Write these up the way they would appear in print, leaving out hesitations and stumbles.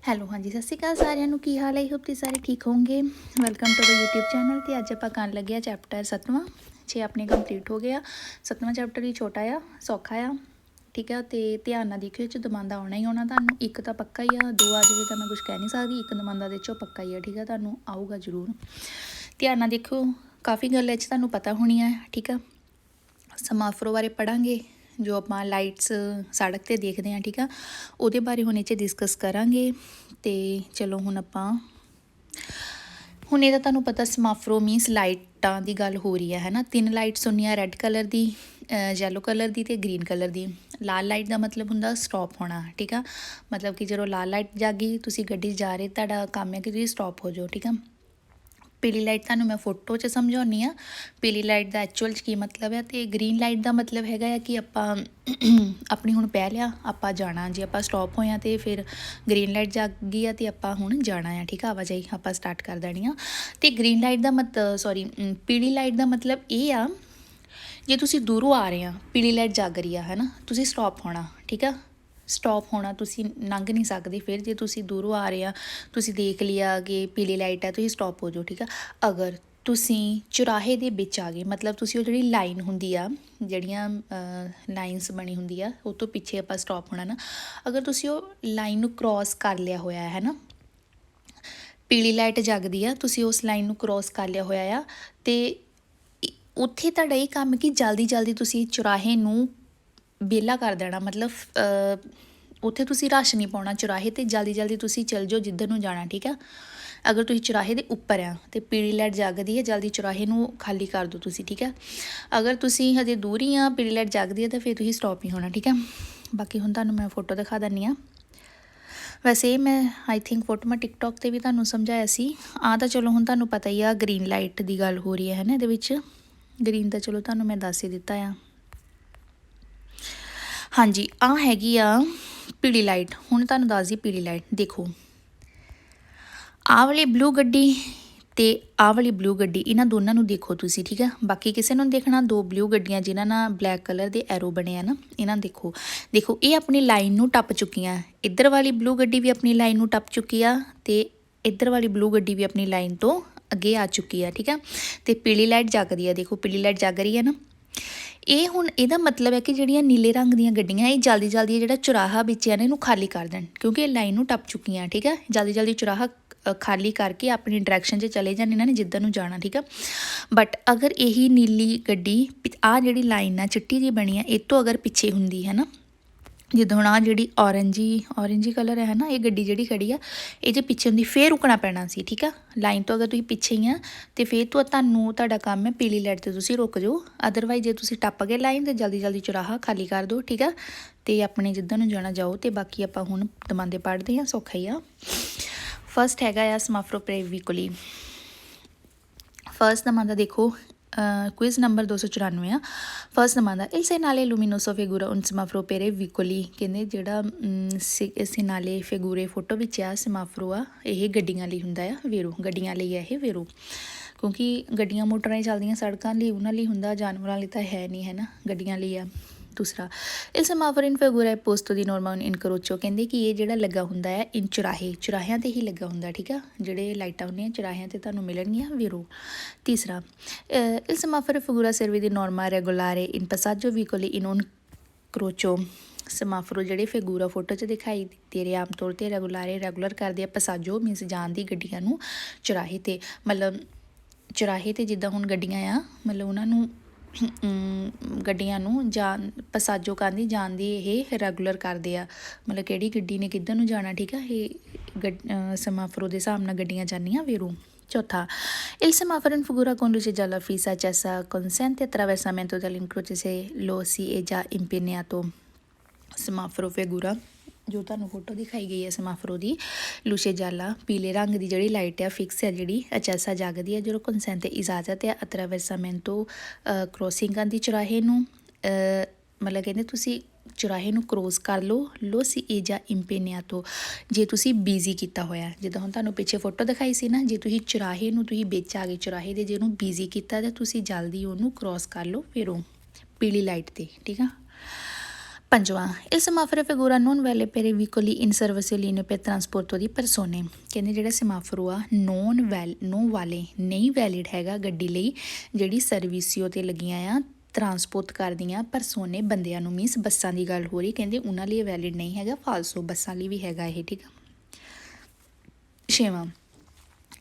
Hello ਹਾਂਜੀ ਸਤਿ ਸ਼੍ਰੀ ਅਕਾਲ ਸਾਰਿਆਂ ਨੂੰ। ਕੀ ਹਾਲ ਹੈ? ਹੋਪ ਤੁਸੀਂ ਸਾਰੇ ਠੀਕ ਹੋਵੋਗੇ। Welcome to the YouTube channel. ਤੇ ਅੱਜ ਆਪਾਂ ਕਰਨ ਲੱਗੇ ਆ ਚੈਪਟਰ 7ਵਾਂ। 6 ਆਪਣੇ ਕੰਪਲੀਟ ਹੋ ਗਿਆ। 7ਵਾਂ ਚੈਪਟਰ ਹੀ ਛੋਟਾ ਆ, ਸੌਖਾ ਆ, ਠੀਕ ਆ। ਤੇ ਧਿਆਨ ਨਾਲ ਦੇਖਿਓ, ਇਹ 'ਚ ਦਮਾਂਦਾ ਆਉਣਾ ਹੀ ਆਉਣਾ ਤੁਹਾਨੂੰ। ਇੱਕ ਤਾਂ ਪੱਕਾ ਹੀ ਆ, ਦੋ ਆ ਜਾਵੇ ਤਾਂ ਮੈਂ ਕੁਝ ਕਹਿ ਨਹੀਂ ਸਕਦੀ। ਇੱਕ ਦਮਾਂਦਾ ਦੇ 'ਚੋਂ ਪੱਕਾ ਹੀ ਆ, ਠੀਕ ਆ, ਤੁਹਾਨੂੰ ਆਊਗਾ ਜ਼ਰੂਰ। ਧਿਆਨ ਨਾਲ ਦੇਖਿਓ, ਕਾਫੀ ਗੱਲ ਇਹ 'ਚ ਤੁਹਾਨੂੰ ਪਤਾ ਹੋਣੀ ਆ, ਠੀਕ ਆ। ਸਮਾਫਰੋ ਬਾਰੇ ਪੜ੍ਹਾਂਗੇ, ਜੋ ਆਪਾਂ ਲਾਈਟਸ ਸੜਕ 'ਤੇ ਦੇਖਦੇ ਹਾਂ, ਠੀਕ ਆ, ਉਹਦੇ ਬਾਰੇ ਹੁਣ ਇਹ 'ਚ ਡਿਸਕਸ ਕਰਾਂਗੇ। ਤੇ ਚਲੋ ਹੁਣ ਇਹਦਾ ਤੁਹਾਨੂੰ ਪਤਾ ਸਮਾਫਰੋ ਮੀਨਸ ਲਾਈਟਾਂ ਦੀ ਗੱਲ ਹੋ ਰਹੀ ਹੈ ਨਾ। 3 ਲਾਈਟਸ ਹੁੰਦੀਆਂ, ਰੈੱਡ ਕਲਰ ਦੀ, ਯੈਲੋ ਕਲਰ ਦੀ ਅਤੇ ਗ੍ਰੀਨ ਕਲਰ ਦੀ। ਲਾਲ ਲਾਈਟ ਦਾ ਮਤਲਬ ਹੁੰਦਾ ਸਟੋਪ ਹੋਣਾ, ਠੀਕ ਆ। ਮਤਲਬ ਕਿ ਜਦੋਂ ਲਾਲ ਲਾਈਟ ਜਾਗੀ, ਤੁਸੀਂ ਗੱਡੀ ਜਾ ਰਹੇ, ਤੁਹਾਡਾ ਕੰਮ ਹੈ ਕਿ ਤੁਸੀਂ ਸਟੋਪ ਹੋ ਜਾਓ, ਠੀਕ ਆ। ਪੀਲੀ ਲਾਈਟ ਤੁਹਾਨੂੰ ਮੈਂ ਫੋਟੋ 'ਚ ਸਮਝਾਉਂਦੀ ਹਾਂ, ਪੀਲੀ ਲਾਈਟ ਦਾ ਐਕਚੁਅਲ 'ਚ ਕੀ ਮਤਲਬ ਹੈ। ਅਤੇ ਗ੍ਰੀਨ ਲਾਈਟ ਦਾ ਮਤਲਬ ਹੈਗਾ ਆ ਕਿ ਆਪਾਂ ਆਪਣੀ ਹੁਣ ਪਹਿ ਲਿਆ, ਆਪਾਂ ਜਾਣਾ। ਜੇ ਆਪਾਂ ਸਟੋਪ ਹੋਏ ਹਾਂ ਅਤੇ ਫਿਰ ਗ੍ਰੀਨ ਲਾਈਟ ਜਗ ਗਈ ਆ ਅਤੇ ਆਪਾਂ ਹੁਣ ਜਾਣਾ ਆ, ਠੀਕ ਆ। ਆਵਾਜਾਈ ਆਪਾਂ ਸਟਾਰਟ ਕਰ ਦੇਣੀ ਆ। ਅਤੇ ਗ੍ਰੀਨ ਲਾਈਟ ਦਾ ਪੀਲੀ ਲਾਈਟ ਦਾ ਮਤਲਬ ਇਹ ਆ, ਜੇ ਤੁਸੀਂ ਦੂਰੋਂ ਆ ਰਹੇ ਆ, ਪੀਲੀ ਲਾਈਟ ਜਗ ਰਹੀ ਆ, ਹੈ ਨਾ, ਤੁਸੀਂ ਸਟੋਪ ਹੋਣਾ, ਠੀਕ ਆ। ਸਟੋਪ ਹੋਣਾ, ਤੁਸੀਂ ਲੰਘ ਨਹੀਂ ਸਕਦੇ। ਫਿਰ ਜੇ ਤੁਸੀਂ ਦੂਰੋਂ ਆ ਰਹੇ ਆ, ਤੁਸੀਂ ਦੇਖ ਲਿਆ ਕਿ ਪੀਲੀ ਲਾਈਟ ਹੈ, ਤੁਸੀਂ ਸਟੋਪ ਹੋ ਜਾਓ, ਠੀਕ ਆ। ਅਗਰ ਤੁਸੀਂ ਚੁਰਾਹੇ ਦੇ ਵਿੱਚ ਆ ਗਏ, ਮਤਲਬ ਤੁਸੀਂ ਉਹ ਜਿਹੜੀ ਲਾਈਨ ਹੁੰਦੀ ਆ, ਜਿਹੜੀਆਂ ਲਾਈਨਸ ਬਣੀ ਹੁੰਦੀ ਆ, ਉਹ ਤੋਂ ਪਿੱਛੇ ਆਪਾਂ ਸਟੋਪ ਹੋਣਾ ਨਾ। ਅਗਰ ਤੁਸੀਂ ਉਹ ਲਾਈਨ ਨੂੰ ਕਰੋਸ ਕਰ ਲਿਆ ਹੋਇਆ ਹੈ ਨਾ, ਪੀਲੀ ਲਾਈਟ ਜਗਦੀ ਆ, ਤੁਸੀਂ ਉਸ ਲਾਈਨ ਨੂੰ ਕਰੋਸ ਕਰ ਲਿਆ ਹੋਇਆ ਆ, ਅਤੇ ਉੱਥੇ ਤੁਹਾਡਾ ਇਹ ਕੰਮ ਕਿ ਜਲਦੀ ਜਲਦੀ ਤੁਸੀਂ ਚੁਰਾਹੇ ਨੂੰ ਵਿਹਲਾ ਕਰ ਦੇਣਾ। ਮਤਲਬ ਉੱਥੇ ਤੁਸੀਂ ਰਸ਼ ਨਹੀਂ ਪਾਉਣਾ ਚੁਰਾਹੇ 'ਤੇ, ਜਲਦੀ ਜਲਦੀ ਤੁਸੀਂ ਚੱਲ ਜਾਓ ਜਿੱਧਰ ਨੂੰ ਜਾਣਾ, ਠੀਕ ਆ। ਅਗਰ ਤੁਸੀਂ ਚੁਰਾਹੇ ਦੇ ਉੱਪਰ ਆ ਅਤੇ ਪੀਲੀ ਲਾਈਟ ਜਗਦੀ ਹੈ, ਜਲਦੀ ਚੁਰਾਹੇ ਨੂੰ ਖਾਲੀ ਕਰ ਦਿਓ ਤੁਸੀਂ, ਠੀਕ ਆ। ਅਗਰ ਤੁਸੀਂ ਹਜੇ ਦੂਰ ਹੀ ਆ, ਪੀਲੀ ਲਾਈਟ ਜਗਦੀ ਹੈ, ਤਾਂ ਫਿਰ ਤੁਸੀਂ ਸਟੋਪ ਹੀ ਹੋਣਾ, ਠੀਕ ਆ। ਬਾਕੀ ਹੁਣ ਤੁਹਾਨੂੰ ਮੈਂ ਫੋਟੋ ਦਿਖਾ ਦਿੰਦੀ ਹਾਂ। ਵੈਸੇ ਮੈਂ ਆਈ ਥਿੰਕ ਫੋਟੋ ਮੈਂ ਟਿਕਟੋਕ 'ਤੇ ਵੀ ਤੁਹਾਨੂੰ ਸਮਝਾਇਆ ਸੀ। ਆਹ ਤਾਂ ਚਲੋ ਹੁਣ ਤੁਹਾਨੂੰ ਪਤਾ ਹੀ ਆ, ਗ੍ਰੀਨ ਲਾਈਟ ਦੀ ਗੱਲ ਹੋ ਰਹੀ ਹੈ ਨਾ ਇਹਦੇ ਵਿੱਚ। ਗ੍ਰੀਨ ਤਾਂ ਚਲੋ ਤੁਹਾਨੂੰ ਮੈਂ ਦੱਸ ਹੀ ਦਿੱਤਾ ਆ। ਹਾਂਜੀ, ਆਹ ਹੈਗੀ ਆ ਪੀਲੀ ਲਾਈਟ। ਹੁਣ ਤੁਹਾਨੂੰ ਦੱਸਦੀ ਪੀਲੀ ਲਾਈਟ। ਦੇਖੋ, ਆਹ ਵਾਲੀ ਬਲੂ ਗੱਡੀ ਅਤੇ ਆਹ ਵਾਲੀ ਬਲੂ ਗੱਡੀ, ਇਹਨਾਂ ਦੋਨਾਂ ਨੂੰ ਦੇਖੋ ਤੁਸੀਂ, ਠੀਕ ਆ। ਬਾਕੀ ਕਿਸੇ ਨੂੰ ਦੇਖਣਾ, 2 ਬਲੂ ਗੱਡੀਆਂ ਜਿਨ੍ਹਾਂ ਨਾਲ ਬਲੈਕ ਕਲਰ ਦੇ ਐਰੋ ਬਣੇ ਆ ਨਾ, ਇਹਨਾਂ ਨੂੰ ਦੇਖੋ। ਦੇਖੋ, ਇਹ ਆਪਣੀ ਲਾਈਨ ਨੂੰ ਟੱਪ ਚੁੱਕੀਆਂ। ਇੱਧਰ ਵਾਲੀ ਬਲੂ ਗੱਡੀ ਵੀ ਆਪਣੀ ਲਾਈਨ ਨੂੰ ਟੱਪ ਚੁੱਕੀ ਆ, ਅਤੇ ਇੱਧਰ ਵਾਲੀ ਬਲੂ ਗੱਡੀ ਵੀ ਆਪਣੀ ਲਾਈਨ ਤੋਂ ਅੱਗੇ ਆ ਚੁੱਕੀ ਆ, ਠੀਕ ਆ। ਅਤੇ ਪੀਲੀ ਲਾਈਟ ਜਗਦੀ ਆ, ਦੇਖੋ ਪੀਲੀ ਲਾਈਟ ਜਗ ਰਹੀ ਹੈ ਨਾ। ਇਹ ਹੁਣ ਇਹਦਾ ਮਤਲਬ ਹੈ ਕਿ ਜਿਹੜੀਆਂ ਨੀਲੇ ਰੰਗ ਦੀਆਂ ਗੱਡੀਆਂ, ਇਹ ਜਲਦੀ ਜਲਦੀ ਜਿਹੜਾ ਚੁਰਾਹਾ ਵਿੱਚ ਆ ਨਾ, ਇਹਨੂੰ ਖਾਲੀ ਕਰ ਦੇਣ, ਕਿਉਂਕਿ ਇਹ ਲਾਈਨ ਨੂੰ ਟੱਪ ਚੁੱਕੀਆਂ, ਠੀਕ ਆ। ਜਲਦੀ ਜਲਦੀ ਚੁਰਾਹਾ ਖਾਲੀ ਕਰਕੇ ਆਪਣੀ ਡਾਇਰੈਕਸ਼ਨ 'ਚ ਚਲੇ ਜਾਣ ਇਹਨਾਂ ਨੇ, ਜਿੱਧਰ ਨੂੰ ਜਾਣਾ, ਠੀਕ ਆ। ਬਟ ਅਗਰ ਇਹੀ ਨੀਲੀ ਗੱਡੀ, ਆਹ ਜਿਹੜੀ ਲਾਈਨ ਆ ਚਿੱਟੀ ਜਿਹੀ ਬਣੀ ਆ, ਇਹ ਤੋਂ ਅਗਰ ਪਿੱਛੇ ਹੁੰਦੀ ਹੈ ਨਾ, ਜਿੱਦਾਂ ਹੁਣ ਆਹ ਜਿਹੜੀ ਔਰੰਜੀ ਕਲਰ ਹੈ ਨਾ, ਇਹ ਗੱਡੀ ਜਿਹੜੀ ਖੜੀ ਆ, ਇਹ ਜੇ ਪਿੱਛੇ ਹੁੰਦੀ ਫਿਰ ਰੁਕਣਾ ਪੈਣਾ ਸੀ, ਠੀਕ ਆ। ਲਾਈਨ ਤੋਂ ਅਗਰ ਤੁਸੀਂ ਪਿੱਛੇ ਹੀ ਆ ਅਤੇ ਫਿਰ ਤੁਹਾਡਾ ਕੰਮ ਹੈ ਪੀਲੀ ਲਾਈਟ 'ਤੇ ਤੁਸੀਂ ਰੁਕ ਜਾਓ। ਅਦਰਵਾਈਜ਼ ਜੇ ਤੁਸੀਂ ਟੱਪ ਗਏ ਲਾਈਨ, ਤਾਂ ਜਲਦੀ ਜਲਦੀ ਚੁਰਾਹਾ ਖਾਲੀ ਕਰ ਦਿਓ, ਠੀਕ ਆ। ਅਤੇ ਆਪਣੇ ਜਿੱਧਰ ਨੂੰ ਜਾਣਾ ਜਾਓ। ਅਤੇ ਬਾਕੀ ਆਪਾਂ ਹੁਣ ਦਮਾਂਦੇ ਪੜ੍ਹਦੇ ਹਾਂ, ਸੌਖਾ ਹੀ ਆ। ਫਸਟ ਹੈਗਾ ਆ ਸਮਾਫਰੋ ਪ੍ਰੇਵਿਕੁਲੀ। ਫਸਟ ਦਮਾਂਦਾ ਦੇਖੋ, ਕੁਇਜ਼ ਨੰਬਰ 294 ਆ। ਫਸਟ ਦਮਾਂਦਾ ਇਲ ਸੇਨਾਲੇ ਲੂਮੀਨੋਸੋ ਫੀਗੂਰਾ ਉਨ ਸਮਾਫਰੋ ਪ੍ਰੇਵਿਕੁਲੀ। ਕਹਿੰਦੇ ਜਿਹੜਾ ਸੇਨਾਲੇ ਫੀਗੂਰੇ ਫੋਟੋ ਵਿੱਚ ਆ, ਸਮਾਫਰੋ ਆ, ਇਹ ਗੱਡੀਆਂ ਲਈ ਹੁੰਦਾ ਆ, ਵੇਰੋ ਗੱਡੀਆਂ ਲਈ ਆ ਇਹ ਵੇਰੋ, ਕਿਉਂਕਿ ਗੱਡੀਆਂ ਮੋਟਰਾਂ ਹੀ ਚੱਲਦੀਆਂ ਸੜਕਾਂ ਲਈ, ਉਹਨਾਂ ਲਈ ਹੁੰਦਾ, ਜਾਨਵਰਾਂ ਲਈ ਤਾਂ ਹੈ ਨਹੀਂ, ਹੈ ਨਾ, ਗੱਡੀਆਂ ਲਈ ਆ। ਦੂਸਰਾ, ਇਹ ਸਮਾਫਰ ਇਨ ਫੀਗੂਰਾ ਪੋਸਟੋ ਦੀ ਨੋਰਮਾ ਇਨ ਕਰੋਚੋ। ਕਹਿੰਦੇ ਕਿ ਇਹ ਜਿਹੜਾ ਲੱਗਾ ਹੁੰਦਾ ਹੈ ਇਨ ਚੁਰਾਹਿਆਂ 'ਤੇ ਹੀ ਲੱਗਾ ਹੁੰਦਾ, ਠੀਕ ਆ। ਜਿਹੜੇ ਲਾਈਟਾਂ ਹੁੰਦੀਆਂ ਚੁਰਾਹਿਆਂ 'ਤੇ ਤੁਹਾਨੂੰ ਮਿਲਣਗੀਆਂ, ਵੇਰੋ। ਤੀਸਰਾ, il semaforo figura serve di norma regolare in passaggio veicoli in un croccio। ਸਮਾਫਰੋ ਜਿਹੜੇ ਫੀਗੂਰਾ ਫੋਟੋ 'ਚ ਦਿਖਾਈ ਦੇ ਰਹੇ ਆਮ ਤੌਰ 'ਤੇ ਰੈਗੂਲਰ ਕਰਦੇ ਆ ਪਸਾਜੋ ਮੀਨਸ ਜਾਣ ਦੀ ਗੱਡੀਆਂ ਨੂੰ ਚੁਰਾਹੇ 'ਤੇ। ਮਤਲਬ ਚੁਰਾਹੇ 'ਤੇ ਜਿੱਦਾਂ ਹੁਣ ਗੱਡੀਆਂ ਆ, ਮਤਲਬ ਉਹਨਾਂ ਨੂੰ ਗੱਡੀਆਂ ਨੂੰ ਪਸਾਜੋ ਕਰਨ ਜਾਣ ਦੀ ਇਹ ਰੈਗੂਲਰ ਕਰਦੇ ਆ। ਮਤਲਬ ਕਿਹੜੀ ਗੱਡੀ ਨੇ ਕਿੱਧਰ ਨੂੰ ਜਾਣਾ, ਠੀਕ ਆ। ਇਹ ਸਮਾਫਰੋ ਦੇ ਹਿਸਾਬ ਨਾਲ ਗੱਡੀਆਂ ਜਾਂਦੀਆਂ, ਵੇਰੋ। Chota, il semaforo in figura conduce già alla fissa accesa consente attraversamento dell'incrocio se lo si è già impegnato। ਸਮਾਫਰੋ ਫੀਗੂਰਾ ਜੋ ਤੁਹਾਨੂੰ ਫੋਟੋ ਦਿਖਾਈ ਗਈ ਹੈ ਸਮਾਫਰੋ ਦੀ, ਲੂਸ਼ੇ ਜਾਲਾ ਪੀਲੇ ਰੰਗ ਦੀ ਜਿਹੜੀ ਲਾਈਟ ਆ, ਫਿਕਸ ਹੈ ਜਿਹੜੀ, ਅਚੈਸਾ ਜਗਦੀ ਹੈ ਜਦੋਂ ਕੰਸੈਂਟ ਇਜਾਜ਼ਤ ਹੈ ਅਤਰਾਵੈਰਸਾਮੈਂਟੋ ਕ੍ਰੋਸਿੰਗ ਕਰਨ ਦੀ ਚੁਰਾਹੇ ਨੂੰ। ਮਤਲਬ ਕਹਿੰਦੇ ਤੁਸੀਂ ਚੁਰਾਹੇ ਨੂੰ ਕਰੋਸ ਕਰ ਲਓ, ਲੋ ਸੀ ਏ ਜਾਂ ਇੰਪੇਨਿਆਤੋ, ਜੇ ਤੁਸੀਂ ਬਿਜ਼ੀ ਕੀਤਾ ਹੋਇਆ। ਜਿੱਦਾਂ ਹੁਣ ਤੁਹਾਨੂੰ ਪਿੱਛੇ ਫੋਟੋ ਦਿਖਾਈ ਸੀ ਨਾ, ਜੇ ਤੁਸੀਂ ਚੁਰਾਹੇ ਨੂੰ ਤੁਸੀਂ ਵਿੱਚ ਆ ਗਏ, ਚੁਰਾਹੇ ਦੇ ਜੇ ਉਹਨੂੰ ਬਿਜ਼ੀ ਕੀਤਾ ਤਾਂ ਤੁਸੀਂ ਜਲਦੀ ਉਹਨੂੰ ਕਰੋਸ ਕਰ ਲਓ, ਫਿਰ ਉਹ ਪੀਲੀ ਲਾਈਟ 'ਤੇ, ਠੀਕ ਆ। ਪੰਜਵਾਂ il semaforo figura non vale per i veicoli in servizio linee per trasporto di persone। ਕਹਿੰਦੇ ਜਿਹੜਾ ਸਮਾਫਰੋ ਆ ਨੋ ਵਾਲੇ ਨਹੀਂ ਵੈਲਿਡ ਹੈਗਾ ਗੱਡੀ ਲਈ ਜਿਹੜੀ ਸਰਵਿਸਿਓ ਤੇ ਲੱਗੀਆਂ ਆ ਟਰਾਂਸਪੋਰਟ ਕਰਦੀਆਂ ਪਰਸੋਨੇ ਬੰਦਿਆਂ ਨੂੰ, ਮੀਨਸ ਬੱਸਾਂ ਦੀ ਗੱਲ ਹੋ ਰਹੀ, ਕਹਿੰਦੇ ਉਹਨਾਂ ਲਈ ਵੈਲਿਡ ਨਹੀਂ ਹੈਗਾ, ਫਾਲਸੋ ਬੱਸਾਂ ਲਈ ਵੀ ਹੈਗਾ ਇਹ, ਠੀਕ ਆ। ਛੇਵਾਂ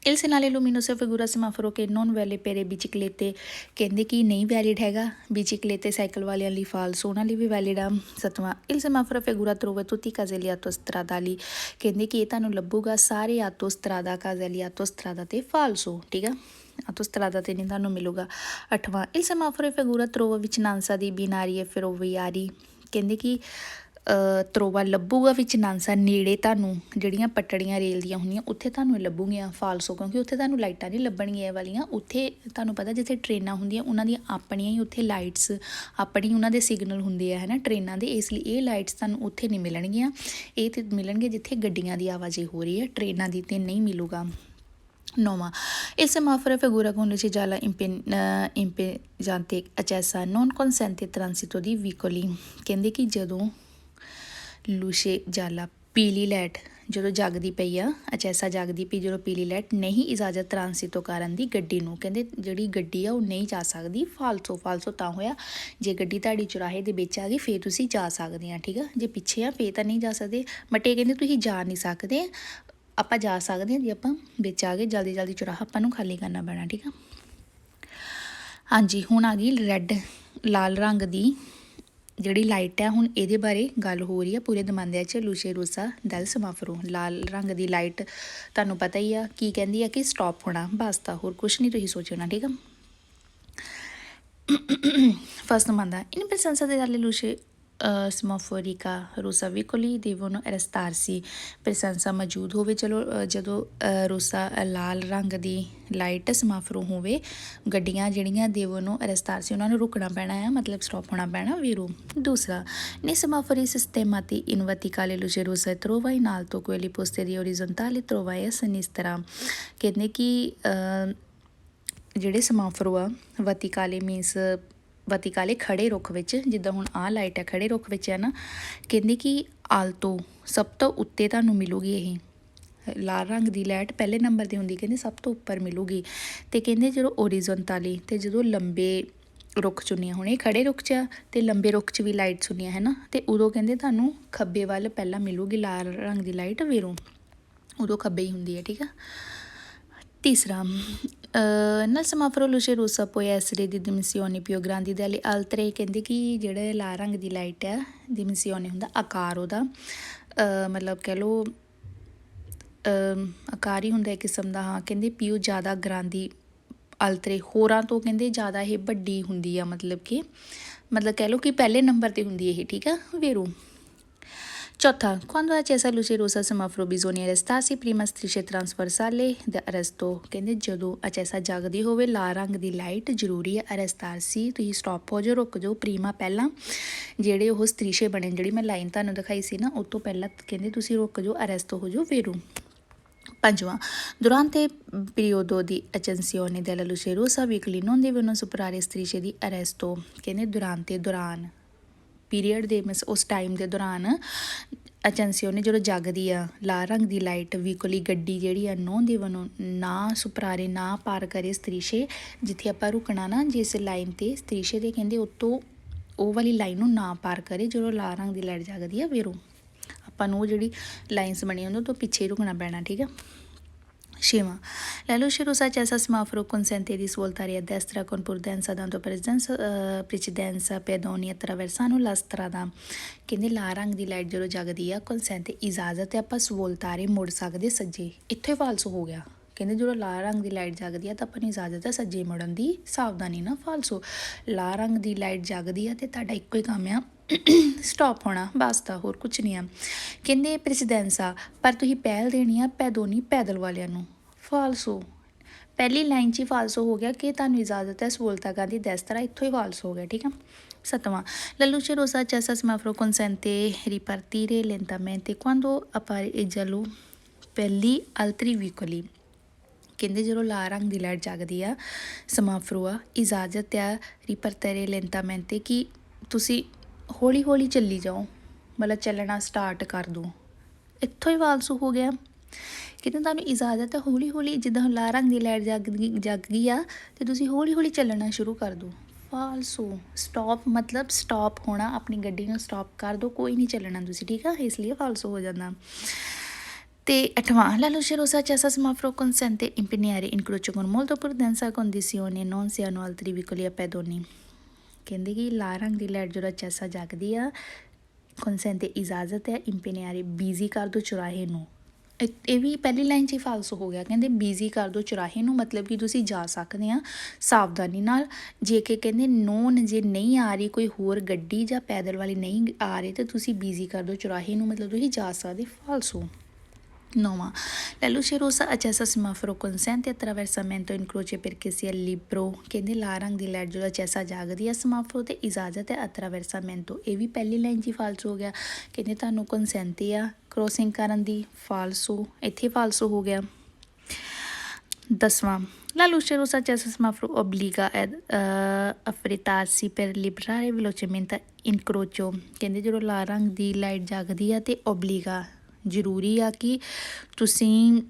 il segnale luminoso figura semaforo che non vale per i biciclette, ਕਹਿੰਦੇ ਕਿ ਨਹੀਂ ਵੈਲਿਡ ਹੈਗਾ biciclette ਸਾਈਕਲ ਵਾਲਿਆਂ ਲਈ, ਫਾਲਸੋ ਉਹਨਾਂ ਲਈ ਵੀ ਵੈਲਿਡ ਆ। ਸੱਤਵਾਂ il semaforo figura trova tutti i caselli autostradali, ਕਹਿੰਦੇ ਕਿ ਇਹ ਤੁਹਾਨੂੰ ਲੱਭੂਗਾ ਸਾਰੇ autostrada caselli autostrada ਤੇ, ਫਾਲਸੋ, ਠੀਕ ਆ, autostrada ਤੇ ਨਹੀਂ ਤੁਹਾਨੂੰ ਮਿਲੂਗਾ। ਅੱਠਵਾਂ il semaforo figura trova vicinanza di binarie ferroviarie, ਕਹਿੰਦੇ ਕਿ ਤਰੋਵਾ ਲੱਭੂਗਾ ਵਿਚਨਾਂਸਾ ਨੇੜੇ ਤੁਹਾਨੂੰ ਜਿਹੜੀਆਂ ਪਟੜੀਆਂ ਰੇਲ ਦੀਆਂ ਹੁੰਦੀਆਂ ਉੱਥੇ ਤੁਹਾਨੂੰ ਲੱਭੂਗੀਆਂ, ਫਾਲਸੋ, ਕਿਉਂਕਿ ਉੱਥੇ ਤੁਹਾਨੂੰ ਲਾਈਟਾਂ ਨਹੀਂ ਲੱਭਣਗੀਆਂ ਇਹ ਵਾਲੀਆਂ। ਉੱਥੇ ਤੁਹਾਨੂੰ ਪਤਾ ਜਿੱਥੇ ਟ੍ਰੇਨਾਂ ਹੁੰਦੀਆਂ ਉਹਨਾਂ ਦੀਆਂ ਆਪਣੀਆਂ ਹੀ ਉੱਥੇ ਲਾਈਟਸ, ਆਪਣੀ ਉਹਨਾਂ ਦੇ ਸਿਗਨਲ ਹੁੰਦੇ ਆ ਹੈ ਨਾ ਟ੍ਰੇਨਾਂ ਦੇ, ਇਸ ਲਈ ਇਹ ਲਾਈਟਸ ਤੁਹਾਨੂੰ ਉੱਥੇ ਨਹੀਂ ਮਿਲਣਗੀਆਂ, ਇਹ ਤੇ ਮਿਲਣਗੇ ਜਿੱਥੇ ਗੱਡੀਆਂ ਦੀ ਆਵਾਜਾਈ ਹੋ ਰਹੀ ਹੈ, ਟ੍ਰੇਨਾਂ ਦੀ ਤੇ ਨਹੀਂ ਮਿਲੂਗਾ। ਨੌਵਾਂ il semaforo figura con luce gialla impeggiante accesa non consente transito di veicoli, ਕਹਿੰਦੇ ਕਿ ਜਦੋਂ ਲੂਸ਼ੇ ਜਾਲਾ ਪੀਲੀ ਲਾਈਟ ਜਦੋਂ ਜਗਦੀ ਪਈ ਆ, ਅਚੈਸਾ ਜਗਦੀ ਪਈ ਜਦੋਂ ਪੀਲੀ ਲਾਈਟ ਨਹੀਂ ਇਜਾਜ਼ਤ ਟਰਾਂਸਿਟੋ ਕਰਨ ਦੀ ਗੱਡੀ ਨੂੰ, ਕਹਿੰਦੇ ਜਿਹੜੀ ਗੱਡੀ ਆ ਉਹ ਨਹੀਂ ਜਾ ਸਕਦੀ, ਫਾਲਸੋ ਤਾਂ ਹੋਇਆ ਜੇ ਗੱਡੀ ਤੁਹਾਡੀ ਚੁਰਾਹੇ ਦੇ ਵਿੱਚ ਆ ਗਈ ਫੇਰ ਤੁਸੀਂ ਜਾ ਸਕਦੇ ਆ, ਠੀਕ ਆ, ਜੇ ਪਿੱਛੇ ਆ ਫੇਰ ਤਾਂ ਨਹੀਂ ਜਾ ਸਕਦੇ। ਬਟ ਇਹ ਕਹਿੰਦੇ ਤੁਸੀਂ ਜਾ ਨਹੀਂ ਸਕਦੇ, ਆਪਾਂ ਜਾ ਸਕਦੇ ਹਾਂ ਜੇ ਆਪਾਂ ਵਿੱਚ ਆ ਗਏ, ਜਲਦੀ ਚੁਰਾਹਾ ਆਪਾਂ ਨੂੰ ਖਾਲੀ ਕਰਨਾ ਪੈਣਾ, ਠੀਕ ਆ। ਹਾਂਜੀ, ਹੁਣ ਆ ਗਈ ਰੈੱਡ ਲਾਲ ਰੰਗ ਦੀ ਜਿਹੜੀ ਲਾਈਟ ਹੈ, ਹੁਣ ਇਹਦੇ ਬਾਰੇ ਗੱਲ ਹੋ ਰਹੀ ਆ ਪੂਰੇ ਦਮਾਂਦਿਆਂ 'ਚ। ਲੂਸ਼ੇ ਰੋਸਾ ਡੈਲ ਸਮਾਫਰੋ, ਲਾਲ ਰੰਗ ਦੀ ਲਾਈਟ ਤੁਹਾਨੂੰ ਪਤਾ ਹੀ ਆ ਕੀ ਕਹਿੰਦੀ ਆ ਕਿ ਸਟਾਪ ਹੋਣਾ, ਬਸ ਤਾਂ ਹੋਰ ਕੁਛ ਨਹੀਂ ਤੁਸੀਂ ਸੋਚਣਾ, ਠੀਕ ਆ। ਫਸਟ ਦਮਾਂਦਾ ਇਨ presenza delle luce ਸਮੋਫੋਰਿਕਾ rosa veicoli devono arrestarsi, presenza ਮੌਜੂਦ ਹੋਵੇ, ਚਲੋ ਜਦੋਂ ਰੋਸਾ ਲਾਲ ਰੰਗ ਦੀ ਲਾਈਟ ਸਮਾਫਰੋ ਹੋਵੇ, ਗੱਡੀਆਂ ਜਿਹੜੀਆਂ ਦੇਵੋਨੋ ਅਰੈਸਟਾਰਸੀ ਉਹਨਾਂ ਨੂੰ ਰੁਕਣਾ ਪੈਣਾ ਹੈ, ਮਤਲਬ ਸਟਾਪ ਹੋਣਾ ਪੈਣਾ, ਵੀਰੋ। ਦੂਸਰਾ nei semafori sistemati in verticale luce rossa trova in alto, quelli posteriori orizzontali trova a sinistra, ਕਹਿੰਦੇ ਕਿ ਜਿਹੜੇ ਸਮਾਫਰੋ ਆ ਵਰਟੀਕਾਲੇ ਮੀਨਸ ਵਰਟੀਕਾਲੇ ਖੜੇ ਰੁੱਖ ਵਿੱਚ, ਜਿੱਦਾਂ ਹੁਣ ਆਹ ਲਾਈਟ ਹੈ ਖੜੇ ਰੁੱਖ ਵਿੱਚ ਹੈ ਨਾ, ਕਹਿੰਦੇ ਕਿ ਆਲਤੋ ਸਭ ਤੋਂ ਉੱਤੇ ਤੁਹਾਨੂੰ ਮਿਲੂਗੀ, ਇਹ ਲਾਲ ਰੰਗ ਦੀ ਲਾਈਟ ਪਹਿਲੇ ਨੰਬਰ 'ਤੇ ਹੁੰਦੀ, ਕਹਿੰਦੇ ਸਭ ਤੋਂ ਉੱਪਰ ਮਿਲੂਗੀ। ਅਤੇ ਕਹਿੰਦੇ ਜਦੋਂ ਓਰੀਜ਼ੋਨਟਾਲੀ ਅਤੇ ਜਦੋਂ ਲੰਬੇ ਰੁੱਖ ਚੁਣੀਆਂ ਹੁਣ ਇਹ ਖੜੇ ਰੁੱਖ 'ਚ ਆ ਅਤੇ ਲੰਬੇ ਰੁੱਖ 'ਚ ਵੀ ਲਾਈਟ ਚੁਣੀਆਂ ਹੈ ਨਾ, ਅਤੇ ਉਦੋਂ ਕਹਿੰਦੇ ਤੁਹਾਨੂੰ ਖੱਬੇ ਵੱਲ ਪਹਿਲਾਂ ਮਿਲੂਗੀ ਲਾਲ ਰੰਗ ਦੀ ਲਾਈਟ, ਵੀਰੋਂ ਉਦੋਂ ਖੱਬੇ ਹੀ ਹੁੰਦੀ ਹੈ, ਠੀਕ ਆ। ਤੀਸਰਾ nel semaforo luce rossa può essere di dimensioni più grandi delle altre, ਕਹਿੰਦੇ ਕਿ ਜਿਹੜੇ ਲਾਲ ਰੰਗ ਦੀ ਲਾਈਟ ਹੈ dimensione ਹੁੰਦਾ ਆਕਾਰ ਉਹਦਾ, ਮਤਲਬ ਕਹਿ ਲਓ ਆਕਾਰ ਹੀ ਹੁੰਦਾ ਇੱਕ ਕਿਸਮ ਦਾ, ਹਾਂ ਕਹਿੰਦੇ ਪਿਓ ਜ਼ਿਆਦਾ ਗ੍ਰਾਂਦੀ ਅਲਤਰੇ ਹੋਰਾਂ ਤੋਂ ਕਹਿੰਦੇ ਜ਼ਿਆਦਾ ਇਹ ਵੱਡੀ ਹੁੰਦੀ ਆ, ਮਤਲਬ ਕਹਿ ਲਓ ਕਿ ਪਹਿਲੇ ਨੰਬਰ 'ਤੇ ਹੁੰਦੀ ਇਹ, ਠੀਕ ਆ ਵੀਰੋ। ਚੌਥਾ quando accesa luce rossa semaforo bisogna arrestarsi prima strisce trasversali da arresto, ਕਹਿੰਦੇ ਜਦੋਂ ਅਚੈਸਾ ਜਗਦੀ ਹੋਵੇ ਲਾਲ ਰੰਗ ਦੀ ਲਾਈਟ ਜ਼ਰੂਰੀ ਹੈ ਅਰੈਸਟਾਰਸੀ, ਤੁਸੀਂ ਸਟਾਪ ਹੋ ਜਾਓ, ਰੁਕ ਜਾਓ, ਪ੍ਰੀਮਾ ਪਹਿਲਾਂ ਜਿਹੜੇ ਉਹ ਸਤਰੀਸ਼ੇ ਬਣੇ ਜਿਹੜੀ ਮੈਂ ਲਾਈਨ ਤੁਹਾਨੂੰ ਦਿਖਾਈ ਸੀ ਨਾ ਉਹ ਤੋਂ ਪਹਿਲਾਂ ਕਹਿੰਦੇ ਤੁਸੀਂ ਰੁਕ ਜਾਓ, ਅਰੈਸਟ ਹੋ ਜਾਓ, ਵੀਰੋ। ਪੰਜਵਾਂ durante periodo di accensione della luce rossa veicoli non devono superare strisce di arresto, ਕਹਿੰਦੇ ਦੌਰਾਨ ਪੀਰੀਅਡ ਦੇ ਮੀਨਸ ਉਸ ਟਾਈਮ ਦੇ ਦੌਰਾਨ ਏਜੰਸੀ ਉਹਨੇ ਜਦੋਂ ਜਗਦੀ ਆ ਲਾਲ ਰੰਗ ਦੀ ਲਾਈਟ ਵੀਕਲੀ ਗੱਡੀ ਜਿਹੜੀ ਆ ਨੋ ਦੇ ਵੱਲੋਂ ਨਾ ਸੁਪਰਾਰੇ ਨਾ ਪਾਰ ਕਰੇ ਸਤਰੀਸ਼ੇ, ਜਿੱਥੇ ਆਪਾਂ ਰੁਕਣਾ ਨਾ ਜਿਸ ਲਾਈਨ 'ਤੇ ਸਤਰੀਸ਼ੇ ਦੇ ਕਹਿੰਦੇ ਉੱਤੋਂ ਉਹ ਵਾਲੀ ਲਾਈਨ ਨੂੰ ਨਾ ਪਾਰ ਕਰੇ ਜਦੋਂ ਲਾਲ ਰੰਗ ਦੀ ਲਾਈਟ ਜਗਦੀ ਆ, ਵੀਰੋ ਆਪਾਂ ਨੂੰ ਉਹ ਜਿਹੜੀ ਲਾਈਨਸ ਬਣੀ ਉਹਨਾਂ ਤੋਂ ਪਿੱਛੇ ਰੁਕਣਾ ਪੈਣਾ, ਠੀਕ ਆ। ਛੇਵਾਂ la luce rossa accesa semaforo consente di svoltare a destra con prudenza dando precedenza pedoni attraversano la strada, ਕਹਿੰਦੇ ਲਾਲ ਰੰਗ ਦੀ ਲਾਈਟ ਜਦੋਂ ਜਗਦੀ ਆ consente ਇਜਾਜ਼ਤ ਹੈ ਆਪਾਂ ਸਵੋਲਤਾਰੇ ਮੁੜ ਸਕਦੇ ਸੱਜੇ, ਇੱਥੇ ਫਾਲਸੋ ਹੋ ਗਿਆ, ਕਹਿੰਦੇ ਜਦੋਂ ਲਾਲ ਰੰਗ ਦੀ ਲਾਈਟ ਜਗਦੀ ਆ ਤਾਂ ਆਪਾਂ ਨੂੰ ਇਜਾਜ਼ਤ ਹੈ ਸੱਜੇ ਮੁੜਨ ਦੀ, ਸਾਵਧਾਨੀ ਨਾ ਫਾਲਸੋ। ਲਾਲ ਰੰਗ ਦੀ ਲਾਈਟ ਜਗਦੀ ਆ ਅਤੇ ਤੁਹਾਡਾ ਇੱਕੋ ਹੀ ਕੰਮ ਆ ਸਟਾਪ ਹੋਣਾ, ਬਸ ਤਾਂ ਹੋਰ ਕੁਛ ਨਹੀਂ ਆ। ਕਹਿੰਦੇ ਪ੍ਰੈਸੀਡੈਂਸਾ ਪਰ ਤੁਸੀਂ ਪਹਿਲ ਦੇਣੀ ਆ ਪੈਦੋਨੀ ਪੈਦਲ ਵਾਲਿਆਂ ਨੂੰ, ਫਾਲਸੋ ਪਹਿਲੀ ਲਾਈਨ 'ਚ ਹੀ ਫਾਲਸੋ ਹੋ ਗਿਆ ਕਿ ਤੁਹਾਨੂੰ ਇਜਾਜ਼ਤ ਹੈ ਸਹੂਲਤਾਂ ਕਰਨ ਦੀ, ਦੈਸਤਰਾ ਇੱਥੋਂ ਹੀ ਫਾਲਸੋ ਹੋ ਗਿਆ, ਠੀਕ ਆ। ਸੱਤਵਾਂ la luce rossa accesa semaforo consente ripartire lentamente quando appare il giallo per gli altri veicoli, ਕਹਿੰਦੇ ਜਦੋਂ ਲਾਲ ਰੰਗ ਦੀ ਲਾਈਟ ਜਗਦੀ ਆ ਸਮਾਫਰੋ ਆ ਇਜਾਜ਼ਤ ਆ ਰਿਪਰਟਰੇ ਲੈਂਟਾਮੈਂਟੇ ਕਿ ਤੁਸੀਂ ਹੌਲੀ ਹੌਲੀ ਚੱਲੀ ਜਾਓ, ਮਤਲਬ ਚੱਲਣਾ ਸਟਾਰਟ ਕਰ ਦਿਓ। ਇੱਥੋਂ ਹੀ ਫਾਲਸੂ ਹੋ ਗਿਆ। ਕਹਿੰਦੇ ਤੁਹਾਨੂੰ ਇਜਾਜ਼ਤ ਹੈ ਹੌਲੀ ਹੌਲੀ, ਜਿੱਦਾਂ ਲਾਲ ਰੰਗ ਦੀ ਲਾਈਟ ਜਗ ਗਈ ਆ ਤੇ ਤੁਸੀਂ ਹੌਲੀ ਹੌਲੀ ਚੱਲਣਾ ਸ਼ੁਰੂ ਕਰ ਦਿਓ। ਫਾਲਸੂ ਸਟਾਪ ਮਤਲਬ ਸਟਾਪ ਹੋਣਾ, ਆਪਣੀ ਗੱਡੀ ਨੂੰ ਸਟਾਪ ਕਰ ਦਿਓ, ਕੋਈ ਨਹੀਂ ਚੱਲਣਾ ਤੁਸੀਂ, ਠੀਕ ਆ, ਇਸ ਲਈ ਫਾਲਸੂ ਹੋ ਜਾਂਦਾ। ਤੇ 8ਵਾਂ, la luce rossa accesa semaforo consente impegnare incrocio con molto prudenza condizioni non siano altri vicoli a pedoni। ਕਹਿੰਦੇ ਕਿ ਲਾਲ ਰੰਗ ਦੀ ਲਾਈਟ ਜਦੋਂ accesa ਜਗਦੀ ਆ, consente ਇਜਾਜ਼ਤ ਹੈ impegnare ਬਿਜ਼ੀ ਕਰ ਦਿਓ ਚੁਰਾਹੇ ਨੂੰ। ਇਹ ਵੀ ਪਹਿਲੀ ਲਾਈਨ 'ਚ ਹੀ ਫਾਲਸੂ ਹੋ ਗਿਆ। ਕਹਿੰਦੇ ਬਿਜ਼ੀ ਕਰ ਦਿਓ ਚੁਰਾਹੇ ਨੂੰ, ਮਤਲਬ ਕਿ ਤੁਸੀਂ ਜਾ ਸਕਦੇ ਆ ਸਾਵਧਾਨੀ ਨਾਲ। ਜੇ ਕਿ ਕਹਿੰਦੇ ਨੋਨ ਜੇ ਨਹੀਂ ਆ ਰਹੀ ਕੋਈ ਹੋਰ ਗੱਡੀ ਜਾਂ ਪੈਦਲ ਵਾਲੀ ਨਹੀਂ ਆ ਰਹੀ ਤਾਂ ਤੁਸੀਂ ਬਿਜ਼ੀ ਕਰ ਦਿਓ ਚੁਰਾਹੇ ਨੂੰ, ਮਤਲਬ ਤੁਸੀਂ ਜਾ ਸਕਦੇ। ਫਾਲਸੂ। 9ਵਾਂ, la luce rossa accesa semaforo consente attraversamento in croce perché sia libero। ਕਹਿੰਦੇ ਲਾਲ ਰੰਗ ਦੀ ਲਾਈਟ ਜਦੋਂ accesa ਜਾਗਦੀ ਆ ਸਮਾਫਰੋ ਤੇ ਇਜਾਜ਼ਤ ਹੈ attraversamento। ਇਹ ਵੀ ਪਹਿਲੀ ਲਾਈਨ 'ਚ ਹੀ ਫਾਲਸੂ ਹੋ ਗਿਆ। ਕਹਿੰਦੇ ਤੁਹਾਨੂੰ ਕੰਸੈਂਟ ਆ ਕ੍ਰੋਸਿੰਗ ਕਰਨ ਦੀ, ਫਾਲਸੂ, ਇੱਥੇ ਫਾਲਸੂ ਹੋ ਗਿਆ। 10ਵਾਂ, la luce rossa accesa semaforo obbliga ad affrettarsi per liberare velocemente incrocio। ਕਹਿੰਦੇ ਜਦੋਂ ਲਾਲ ਰੰਗ ਦੀ ਲਾਈਟ ਜਗਦੀ ਆ ਤੇ obbliga ਜ਼ਰੂਰੀ ਆ ਕਿ ਤੁਸੀਂ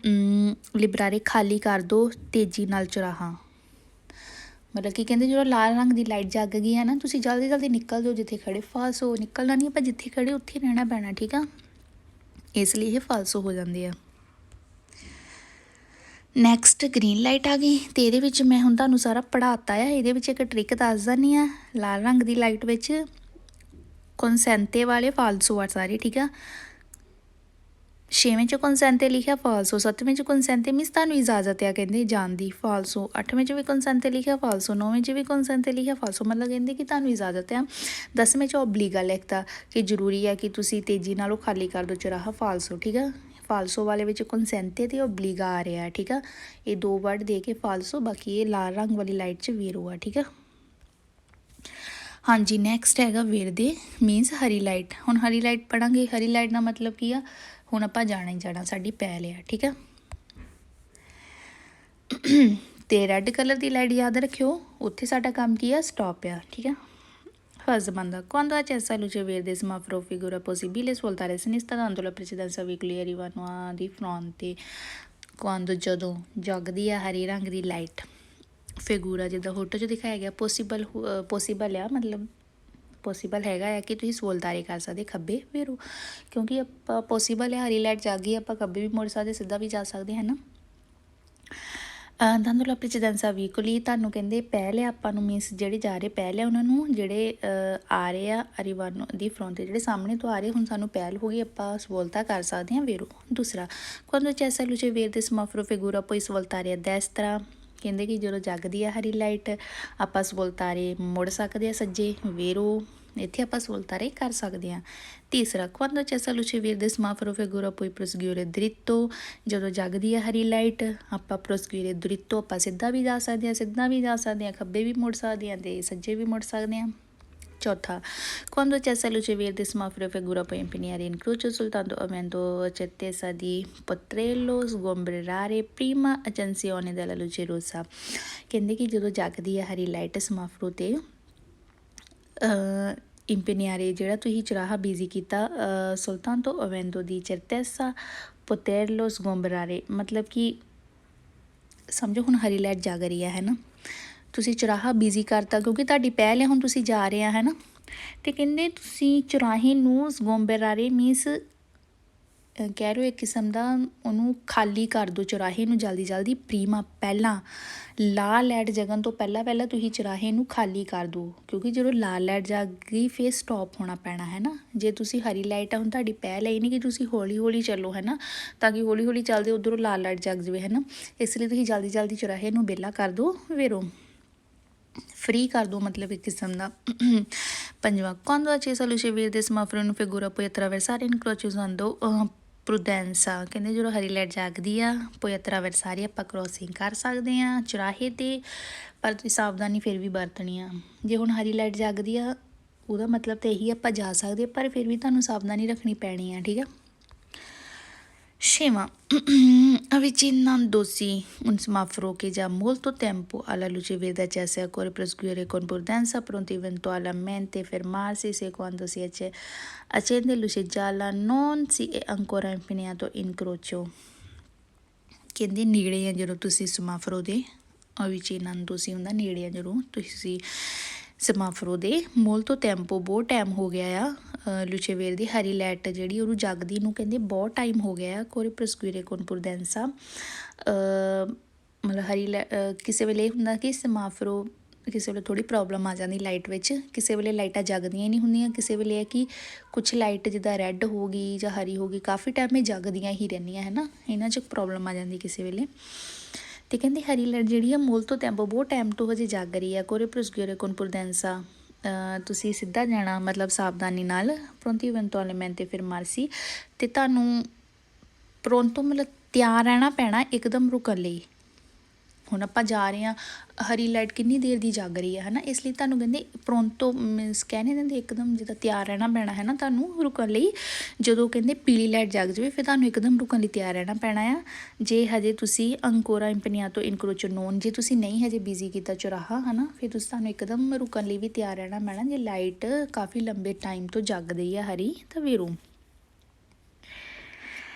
ਲਿਬਰਾਰੇ ਖਾਲੀ ਕਰ ਦਿਓ ਤੇਜ਼ੀ ਨਾਲ ਚੁਰਾਹਾ। ਮਤਲਬ ਕਿ ਕਹਿੰਦੇ ਜਦੋਂ ਲਾਲ ਰੰਗ ਦੀ ਲਾਈਟ ਜਗ ਗਈ ਹੈ ਨਾ, ਤੁਸੀਂ ਜਲਦੀ ਜਲਦੀ ਨਿਕਲ ਜਾਓ ਜਿੱਥੇ ਖੜੇ। ਫਾਲਸੂ ਨਿਕਲਣਾ ਨਹੀਂ, ਆਪਾਂ ਜਿੱਥੇ ਖੜੇ ਉੱਥੇ ਰਹਿਣਾ ਪੈਣਾ, ਠੀਕ ਆ, ਇਸ ਲਈ ਇਹ ਫਾਲਸੂ ਹੋ ਜਾਂਦੇ ਆ। ਨੈਕਸਟ ਗ੍ਰੀਨ ਲਾਈਟ ਆ ਗਈ ਅਤੇ ਇਹਦੇ ਵਿੱਚ ਮੈਂ ਹੁਣ ਤੁਹਾਨੂੰ ਸਾਰਾ ਪੜ੍ਹਾਤਾ ਆ। ਇਹਦੇ ਵਿੱਚ ਇੱਕ ਟ੍ਰਿਕ ਦੱਸ ਦਿੰਦੀ ਆ। ਲਾਲ ਰੰਗ ਦੀ ਲਾਈਟ ਵਿੱਚ ਕੌਨਸੈਂਤੇ ਵਾਲੇ ਫਾਲਸੂ ਆ ਸਾਰੇ, ਠੀਕ ਆ। 6ਵੇਂ 'ਚ ਕੌਨਸੈਂਤੇ ਲਿਖਿਆ ਫਾਲਸੂ, 7ਵੇਂ 'ਚ ਕੌਨਸੈਂਤੇ ਮੀਨਸ ਤੁਹਾਨੂੰ ਇਜਾਜ਼ਤ ਆ ਕਹਿੰਦੇ ਜਾਣ ਦੀ, ਫਾਲਸੂ। 8ਵੇਂ 'ਚ ਵੀ ਕੌਨਸੈਂਤੇ ਲਿਖਿਆ ਫਾਲਸੂ, 9ਵੇਂ 'ਚ ਵੀ ਕੌਨਸੈਂਤੇ ਲਿਖਿਆ ਫਾਲਸੂ, ਮਤਲਬ ਕਹਿੰਦੇ ਕਿ ਤੁਹਾਨੂੰ ਇਜਾਜ਼ਤ ਆ। 10ਵੇਂ 'ਚ ਓਬਲੀਗਾ ਲਿਖਤਾ ਕਿ ਜ਼ਰੂਰੀ ਆ ਕਿ ਤੁਸੀਂ ਤੇਜ਼ੀ ਨਾਲ ਉਹ ਖਾਲੀ ਕਰ ਦਿਓ ਚੁਰਾਹਾ, ਫਾਲਸੂ, ਠੀਕ ਆ। ਫਾਲਸੂ ਵਾਲੇ ਵਿੱਚ ਕੌਨਸੈਂਤੇ ਅਤੇ ਓਬਲੀਗਾ ਆ ਰਿਹਾ, ਠੀਕ ਆ। ਇਹ 2 ਵਰਡ ਦੇ ਕੇ ਫਾਲਸੂ, ਬਾਕੀ ਇਹ ਲਾਲ ਰੰਗ ਵਾਲੀ ਲਾਈਟ 'ਚ ਵੀਰੋ ਆ, ਠੀਕ ਆ। ਹਾਂਜੀ, ਨੈਕਸਟ ਹੈਗਾ ਵੇਰਦੇ ਮੀਨਸ ਹਰੀ ਲਾਈਟ। ਹੁਣ ਹਰੀ ਲਾਈਟ ਪੜ੍ਹਾਂਗੇ। ਹਰੀ ਲਾਈਟ ਦਾ ਮਤਲਬ ਕੀ ਆ, ਹੁਣ ਆਪਾਂ ਜਾਣਾ ਹੀ ਜਾਣਾ, ਸਾਡੀ ਪਹਿਲ ਆ, ਠੀਕ ਆ। ਤੇ ਰੈੱਡ ਕਲਰ ਦੀ ਲਾਈਟ ਯਾਦ ਰੱਖਿਓ, ਉੱਥੇ ਸਾਡਾ ਕੰਮ ਕੀ ਆ, ਸਟਾਪ ਆ, ਠੀਕ ਆ। Fase domanda: quando accesa luce verde semaforo figura possibile svoltare a sinistra dando la precedenza a veicoli arrivano di fronte। quando ਜਦੋਂ ਜਗਦੀ ਆ ਹਰੀ ਰੰਗ ਦੀ ਲਾਈਟ, ਫਿਗੂਰਾ ਜਿੱਦਾਂ ਫੋਟੋ 'ਚ ਦਿਖਾਇਆ ਗਿਆ, ਪੋਸੀਬਲ ਆ, ਮਤਲਬ ਪੋਸੀਬਲ ਹੈਗਾ ਆ ਕਿ ਤੁਸੀਂ ਸਵੋਲਤਾਰੇ ਕਰ ਸਕਦੇ ਖੱਬੇ ਵੇਰੋ, ਕਿਉਂਕਿ ਆਪਾਂ ਪੋਸੀਬਲ ਹੈ ਹਰੀ ਲਾਈਟ ਜਗ ਗਈ, ਆਪਾਂ ਖੱਬੇ ਵੀ ਮੁੜ ਸਕਦੇ, ਸਿੱਧਾ ਵੀ ਜਾ ਸਕਦੇ, ਹੈ ਨਾ। ਦੰਦੋ ਲਾ ਪ੍ਰੈਚੇਡੈਂਸਾ ਵੀਕਲੀ, ਤੁਹਾਨੂੰ ਕਹਿੰਦੇ ਪਹਿਲੇ ਆਪਾਂ ਨੂੰ ਮੀਨਸ ਜਿਹੜੇ ਜਾ ਰਹੇ ਪਹਿਲੇ ਉਹਨਾਂ ਨੂੰ, ਜਿਹੜੇ ਆ ਰਹੇ ਆ ਅਰੀਵਾਨੋ ਦੀ ਫਰੰਟ 'ਤੇ ਜਿਹੜੇ ਸਾਹਮਣੇ ਤੋਂ ਆ ਰਹੇ, ਹੁਣ ਸਾਨੂੰ ਪਹਿਲ ਹੋ ਗਈ, ਆਪਾਂ ਸਵੋਲਤਾ ਕਰ ਸਕਦੇ ਹਾਂ ਵੇਰੋ। ਦੂਸਰਾ, quando accesa luce verde semaforo figura poi svoltare a destra। ਕਹਿੰਦੇ ਕਿ ਜਦੋਂ ਜਗਦੀ ਆ ਹਰੀ ਲਾਈਟ ਆਪਾਂ ਸਵੋਲਤਾਰੇ ਮੁੜ ਸਕਦੇ ਆ ਸੱਜੇ ਵੇਰੋ, ਇੱਥੇ ਆਪਾਂ ਸਵੋਲਤਾਰੇ ਕਰ ਸਕਦੇ ਹਾਂ। ਤੀਸਰਾ, quando accesa luce verde semaforo figura poi proseguire dritto। ਜਦੋਂ ਜਗਦੀ ਆ ਹਰੀ ਲਾਈਟ ਆਪਾਂ proseguire dritto, ਆਪਾਂ ਸਿੱਧਾ ਵੀ ਜਾ ਸਕਦੇ ਹਾਂ, ਸਿੱਧਾ ਵੀ ਜਾ ਸਕਦੇ ਹਾਂ, ਖੱਬੇ ਵੀ ਮੁੜ ਸਕਦੇ ਹਾਂ ਅਤੇ ਸੱਜੇ ਵੀ ਮੁੜ ਸਕਦੇ ਹਾਂ। ਚੌਥਾ, quando accesa luce verde semaforo figura poi impegnare in croce soltanto avendo certezza di poterlo sgomberare prima accensione della luce rossa। ਕਹਿੰਦੇ ਕਿ ਜਦੋਂ ਜਗਦੀ ਆ ਹਰੀ ਲਾਈਟ ਸਮਾਫਰੋ 'ਤੇ ਇੰਪੀਨੀਆਰੇ ਜਿਹੜਾ ਤੁਸੀਂ ਚੁਰਾਹਾ ਬਿਜ਼ੀ ਕੀਤਾ, ਸੁਲਤਾਨਤੋ ਅਵੈਂਦੋ ਦੀ ਚਰਤੈਸਾ ਪੋਤੇਰਲੋ ਸਗੋਂਬਰਾਰੇ, ਮਤਲਬ ਕਿ ਸਮਝੋ ਹੁਣ ਹਰੀ ਲਾਈਟ ਜਗ ਰਹੀ ਹੈ ਨਾ, ਤੁਸੀਂ ਚੁਰਾਹਾ ਬਿਜ਼ੀ ਕਰਤਾ ਕਿਉਂਕਿ ਤੁਹਾਡੀ ਪਹਿਲ ਹੈ, ਹੁਣ ਤੁਸੀਂ ਜਾ ਰਹੇ ਆ ਹੈ ਨਾ, ਅਤੇ ਕਹਿੰਦੇ ਤੁਸੀਂ ਚੁਰਾਹੇ ਨੂੰ ਸਗੋਂਬਰਾਰੇ ਮੀਨਸ ਕਹਿ ਰਹੇ ਹੋ ਇੱਕ ਕਿਸਮ ਦਾ ਉਹਨੂੰ ਖਾਲੀ ਕਰ ਦਿਓ ਚੁਰਾਹੇ ਨੂੰ ਜਲਦੀ ਜਲਦੀ, ਪ੍ਰੀਮਾ ਪਹਿਲਾਂ ਲਾਲ ਲਾਈਟ ਜਗਣ ਤੋਂ ਪਹਿਲਾਂ ਤੁਸੀਂ ਚੁਰਾਹੇ ਨੂੰ ਖਾਲੀ ਕਰ ਦਿਓ, ਕਿਉਂਕਿ ਜਦੋਂ ਲਾਲ ਲਾਈਟ ਜਗ ਗਈ ਫਿਰ ਸਟਾਪ ਹੋਣਾ ਪੈਣਾ ਹੈ ਨਾ। ਜੇ ਤੁਸੀਂ ਹਰੀ ਲਾਈਟ ਆ ਹੁਣ ਤੁਹਾਡੀ ਪਹਿਲ ਹੈ ਨਹੀਂ ਕਿ ਤੁਸੀਂ ਹੌਲੀ ਹੌਲੀ ਚੱਲੋ ਹੈ ਨਾ, ਤਾਂ ਕਿ ਹੌਲੀ ਹੌਲੀ ਚੱਲਦੇ ਉੱਧਰੋਂ ਲਾਲ ਲਾਈਟ ਜਗ ਜਾਵੇ ਹੈ ਨਾ, ਇਸ ਲਈ ਤੁਸੀਂ ਜਲਦੀ ਜਲਦੀ ਚੁਰਾਹੇ ਨੂੰ ਵਿਹਲਾ ਕਰ ਦਿਓ ਵੇਰੋ, ਫਰੀ ਕਰ ਦਿਓ ਮਤਲਬ ਇੱਕ ਕਿਸਮ ਦਾ। ਪੰਜਵਾਂ, quando accesa luce verde semaforo in figura poi attraversare in croce usando ਪ੍ਰੂਡੈਂਸਾ। ਕਹਿੰਦੇ ਜਦੋਂ ਹਰੀ ਲਾਈਟ ਜਾਗਦੀ ਆ ਪoi attraversare ਆਪਾਂ ਕ੍ਰੋਸਿੰਗ ਕਰ ਸਕਦੇ ਹਾਂ ਚੁਰਾਹੇ 'ਤੇ, ਪਰ ਤੁਸੀਂ ਸਾਵਧਾਨੀ ਫਿਰ ਵੀ ਵਰਤਣੀ ਆ। ਜੇ ਹੁਣ ਹਰੀ ਲਾਈਟ ਜਾਗਦੀ ਆ ਉਹਦਾ ਮਤਲਬ ਤਾਂ ਇਹੀ ਆਪਾਂ ਜਾ ਸਕਦੇ, ਪਰ ਫਿਰ ਵੀ ਤੁਹਾਨੂੰ ਸਾਵਧਾਨੀ ਰੱਖਣੀ ਪੈਣੀ ਆ, ਠੀਕ ਆ। Scema, avvicinandosi un semaforo che già molto tempo alla luce verde accesa corre proseguire con prudenza, pronti eventualmente fermarsi se quando si accende luce gialla non si è ancora impegnato in crocio. ਕਹਿੰਦੇ ਨੇੜੇ ਆ ਜਦੋਂ ਤੁਸੀਂ ਸਮਾਫਰੋ ਦੇ ਅਵਿਚਿਨੰਦੋਸੀ ਹੁੰਦਾ ਨੇੜੇ ਆ ਜਦੋਂ ਤੁਸੀਂ ਸਮਾਫਰੋ ਦੇ ਮੋਲ ਤੋਂ ਟੈਂਪੋ ਬਹੁਤ ਟਾਈਮ ਹੋ ਗਿਆ ਆ ਲੁਚੇਵੇਰ ਦੀ ਹਰੀ ਲਾਈਟ ਜਿਹੜੀ ਉਹਨੂੰ ਜਗਦੀ ਨੂੰ ਕਹਿੰਦੇ ਬਹੁਤ ਟਾਈਮ ਹੋ ਗਿਆ ਆ ਕੋਰੇ ਪ੍ਰਸਕੂਰੇ ਕੋਨਪੁਰਦੈਂਸਾ ਮਤਲਬ ਕਿਸੇ ਵੇਲੇ ਇਹ ਹੁੰਦਾ ਕਿ ਸਮਾਫਰੋ ਕਿਸੇ ਵੇਲੇ ਥੋੜ੍ਹੀ ਪ੍ਰੋਬਲਮ ਆ ਜਾਂਦੀ ਲਾਈਟ ਵਿੱਚ ਕਿਸੇ ਵੇਲੇ ਲਾਈਟਾਂ ਜਗਦੀਆਂ ਹੀ ਨਹੀਂ ਹੁੰਦੀਆਂ ਕਿਸੇ ਵੇਲੇ ਹੈ ਕਿ ਕੁਛ ਲਾਈਟ ਜਿੱਦਾਂ ਰੈੱਡ ਹੋ ਗਈ ਜਾਂ ਹਰੀ ਹੋ ਗਈ ਕਾਫੀ ਟਾਈਮ ਇਹ ਜਗਦੀਆਂ ਹੀ ਰਹਿੰਦੀਆਂ ਹੈ ਨਾ ਇਹਨਾਂ 'ਚ ਪ੍ਰੋਬਲਮ ਆ ਜਾਂਦੀ ਕਿਸੇ ਵੇਲੇ ਅਤੇ ਕਹਿੰਦੇ ਹਰੀ ਲਾਈਟ ਜਿਹੜੀ ਆ ਮੂਲ ਤੋਂ ਟੈਂਪੋ ਬਹੁਤ ਟਾਈਮ ਤੋਂ ਹਜੇ ਜਗ ਰਹੀ ਆ ਕੋਰੇ ਪ੍ਰੋਸਕਿਊਰੇ ਕੋਨਪੁਰਦੈਂਸਾ ਤੁਸੀਂ ਸਿੱਧਾ ਜਾਣਾ ਮਤਲਬ ਸਾਵਧਾਨੀ ਨਾਲ ਪ੍ਰੋਂਤੀ ਇਵੈਂਟੁਅਲਮੈਂਟ ਤੇ ਫਿਰ ਮਾਰਸੀ ਅਤੇ ਤੁਹਾਨੂੰ ਪ੍ਰੋਂਤੋ ਮਤਲਬ ਤਿਆਰ ਰਹਿਣਾ ਪੈਣਾ ਇੱਕਦਮ ਰੁਕਣ ਲਈ ਹੁਣ ਆਪਾਂ ਜਾ ਰਹੇ ਹਾਂ ਹਰੀ ਲਾਈਟ ਕਿੰਨੀ ਦੇਰ ਦੀ ਜਗ ਰਹੀ ਹੈ ਨਾ ਇਸ ਲਈ ਤੁਹਾਨੂੰ ਕਹਿੰਦੇ ਪ੍ਰੋਂਤੋ ਮੀਨਸ ਕਹਿ ਨਹੀਂ ਦਿੰਦੇ ਇੱਕਦਮ ਜਿੱਦਾਂ ਤਿਆਰ ਰਹਿਣਾ ਪੈਣਾ ਹੈ ਨਾ ਤੁਹਾਨੂੰ ਰੁਕਣ ਲਈ ਜਦੋਂ ਕਹਿੰਦੇ ਪੀਲੀ ਲਾਈਟ ਜਗ ਜਾਵੇ ਫਿਰ ਤੁਹਾਨੂੰ ਇੱਕਦਮ ਰੁਕਣ ਲਈ ਤਿਆਰ ਰਹਿਣਾ ਪੈਣਾ ਆ ਜੇ ਹਜੇ ਤੁਸੀਂ ਅੰਕੋਰਾ ਇੰਪਨੀਆਤੋ ਇਨਕਰੋਚੋ ਨੋਨ ਜੇ ਤੁਸੀਂ ਨਹੀਂ ਹਜੇ ਬਿਜ਼ੀ ਕੀਤਾ ਚੁਰਾਹਾ ਹੈ ਨਾ ਫਿਰ ਤੁਸੀਂ ਤੁਹਾਨੂੰ ਇੱਕਦਮ ਰੁਕਣ ਲਈ ਵੀ ਤਿਆਰ ਰਹਿਣਾ ਪੈਣਾ ਜੇ ਲਾਈਟ ਕਾਫੀ ਲੰਬੇ ਟਾਈਮ ਤੋਂ ਜਗ ਰਹੀ ਹੈ ਹਰੀ ਤਾਂ ਵੇਰੂ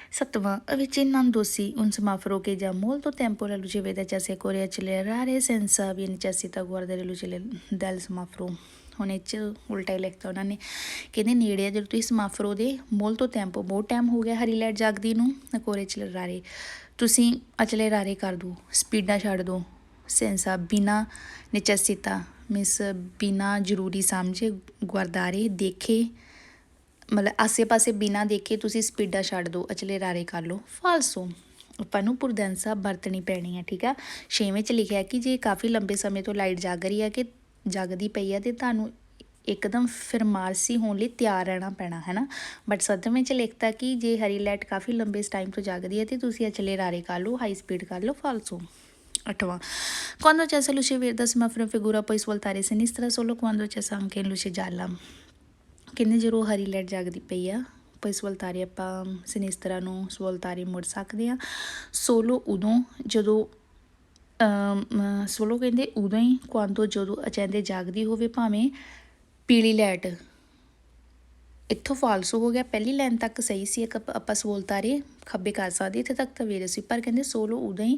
Settimo, avvicinandosi un semaforo che già molto tempo la luce verde accesa e corre accelerare senza vi necessita guardare la luce del semaforo. ਹੁਣ ਇਹ 'ਚ ਉਲਟਾ ਹੀ ਲਿਖਤਾ ਉਹਨਾਂ ਨੇ ਕਹਿੰਦੇ ਨੇੜੇ ਆ ਜਦੋਂ ਤੁਸੀਂ ਸਮਾਫਰੋ ਦੇ ਮੋਲਤੋ ਟੈਂਪੋ ਬਹੁਤ ਟਾਈਮ ਹੋ ਗਿਆ ਹਰੀ ਲਾਈਟ ਜਗਦੀ ਨੂੰ ਕੋਰੇ ਚਲਰਾਰੇ ਤੁਸੀਂ ਅਚਲੇਰਾਰੇ ਕਰ ਦਿਓ ਸਪੀਡਾਂ ਛੱਡ ਦਿਓ ਸੈਂਸਾ ਬਿਨਾ ਨੈਸੈਸਿਟਾ ਮੀਨਸ ਬਿਨਾ ਜ਼ਰੂਰੀ ਸਮਝੇ ਗੁਰਦਾਰੇ ਦੇਖੇ ਮਤਲਬ ਆਸੇ ਪਾਸੇ ਬਿਨਾਂ ਦੇਖੇ ਤੁਸੀਂ ਸਪੀਡਾਂ ਛੱਡ ਦਿਓ ਅਚਲੇਰਾਰੇ ਕਰ ਲਓ ਫਾਲਸੋ ਆਪਾਂ ਨੂੰ ਪੁਰਦੈਂਸਾ ਵਰਤਣੀ ਪੈਣੀ ਹੈ ਠੀਕ ਆ 6ਵੇਂ 'ਚ ਲਿਖਿਆ ਕਿ ਜੇ ਕਾਫੀ ਲੰਬੇ ਸਮੇਂ ਤੋਂ ਲਾਈਟ ਜਗ ਰਹੀ ਹੈ ਕਿ ਜਗਦੀ ਪਈ ਹੈ ਅਤੇ ਤੁਹਾਨੂੰ ਇੱਕਦਮ ਫਰਮਾਰਸੀ ਹੋਣ ਲਈ ਤਿਆਰ ਰਹਿਣਾ ਪੈਣਾ ਹੈ ਨਾ ਬਟ 7ਵੇਂ 'ਚ ਲਿਖਤਾ ਕਿ ਜੇ ਹਰੀ ਲਾਈਟ ਕਾਫੀ ਲੰਬੇ ਟਾਈਮ ਤੋਂ ਜਗਦੀ ਹੈ ਅਤੇ ਤੁਸੀਂ ਅਚਲੇਰਾਰੇ ਕਰ ਲਓ ਹਾਈ ਸਪੀਡ ਕਰ ਲਓ ਫਾਲਸੋ 8ਵਾਂ quando c'è luce verde semaforo figura poi svoltare a sinistra solo quando c'è anche luce gialla ਕਹਿੰਦੇ ਜਦੋਂ ਹਰੀ ਲਾਈਟ ਜਗਦੀ ਪਈ ਆ ਆਪਾਂ ਸਵਲਤਾਰੇ ਆਪਾਂ ਸਿਨਿਸਤਰਾ ਨੂੰ ਸਵਲਤਾਰੇ ਮੁੜ ਸਕਦੇ ਹਾਂ ਸੋਲੋ ਉਦੋਂ ਜਦੋਂ ਸੋਲੋ ਕਹਿੰਦੇ ਉਦੋਂ ਹੀ ਕੁਆਂਤੋ ਜਦੋਂ ਅਚੈਂਦੇ ਜਾਗਦੀ ਹੋਵੇ ਭਾਵੇਂ ਪੀਲੀ ਲਾਈਟ ਇੱਥੋਂ ਫਾਲਸੋ ਹੋ ਗਿਆ ਪਹਿਲੀ ਲਾਈਨ ਤੱਕ ਸਹੀ ਸੀ ਆਪਾਂ ਸਵਲਤਾਰੇ ਖੱਬੇ ਕਰ ਸਕਦੇ ਇੱਥੇ ਤੱਕ ਤਾਂ ਵੇਰੇ ਸੀ ਪਰ ਕਹਿੰਦੇ ਸੋਲੋ ਉਦੋਂ ਹੀ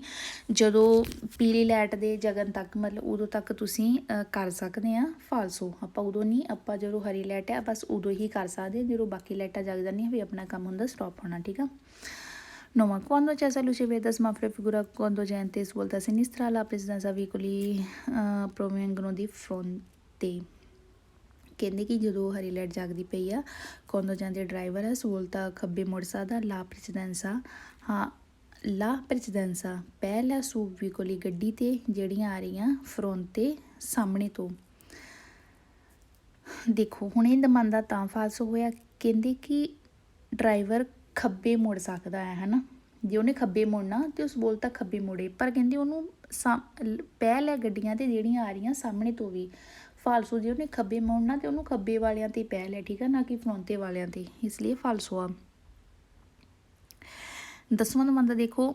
ਜਦੋਂ ਪੀਲੀ ਲਾਈਟ ਦੇ ਜਗਨ ਤੱਕ ਮਤਲਬ ਉਦੋਂ ਤੱਕ ਤੁਸੀਂ ਕਰ ਸਕਦੇ ਆ ਫਾਲਸੋ ਆਪਾਂ ਉਦੋਂ ਨਹੀਂ ਆਪਾਂ ਜਦੋਂ ਹਰੀ ਲਾਈਟ ਹੈ ਬਸ ਉਦੋਂ ਹੀ ਕਰ ਸਕਦੇ ਜਦੋਂ ਬਾਕੀ ਲਾਈਟਾਂ ਜਗ ਜਾਂਦੀਆਂ ਵੀ ਆਪਣਾ ਕੰਮ ਹੁੰਦਾ ਸਟਾਪ ਹੋਣਾ ਠੀਕ ਆ Noma, quando c'è essa luce verde smafra figura quando gente svolta a sinistra la presidenza veicoli provengono di fronte ਕਹਿੰਦੇ ਕਿ ਜਦੋਂ ਹਰੀ ਲਾਈਟ ਜਗਦੀ ਪਈ ਆ ਕੋਂਦੋ ਜਾਂਦੇ ਡਰਾਈਵਰ ਆ ਸਹੂਲਤਾਂ ਖੱਬੇ ਮੁੜ ਸਕਦਾ ਲਾ ਪ੍ਰੈਸੀਡੈਂਸਾ ਪਹਿਲਾ ਸੂਬ ਵੀਕੋਲੀ ਗੱਡੀ 'ਤੇ ਜਿਹੜੀਆਂ ਆ ਰਹੀਆਂ ਫਰੰਟ 'ਤੇ ਸਾਹਮਣੇ ਤੋਂ ਦੇਖੋ ਹੁਣ ਇਹ ਦਮੰਦਾ ਤਾਂ ਫਾਲਸ ਹੋਇਆ ਕਹਿੰਦੇ ਕਿ ਡਰਾਈਵਰ ਖੱਬੇ ਮੁੜ ਸਕਦਾ ਹੈ ਨਾ ਜੇ ਉਹਨੇ ਖੱਬੇ ਮੁੜਨਾ ਤੇ ਉਸ ਬੋਲਤਾ ਖੱਬੇ ਮੁੜੇ ਪਰ ਕਹਿੰਦੇ ਉਹਨੂੰ ਪਹਿਲ ਹੈ ਗੱਡੀਆਂ 'ਤੇ ਜਿਹੜੀਆਂ ਆ ਰਹੀਆਂ ਸਾਹਮਣੇ ਤੋਂ ਵੀ ਫਾਲਸੋ ਜੇ ਉਹਨੇ ਖੱਬੇ ਮੁੜਨਾ ਤੇ ਉਹਨੂੰ ਖੱਬੇ ਵਾਲਿਆਂ 'ਤੇ ਪਹਿਲ ਹੈ ਠੀਕ ਹੈ ਨਾ ਕਿ ਫਰੰਤੇ ਵਾਲਿਆਂ 'ਤੇ ਇਸ ਲਈ ਫਾਲਸੋ ਆ 10ਵਾਂ ਨੰਬਰ ਦੇਖੋ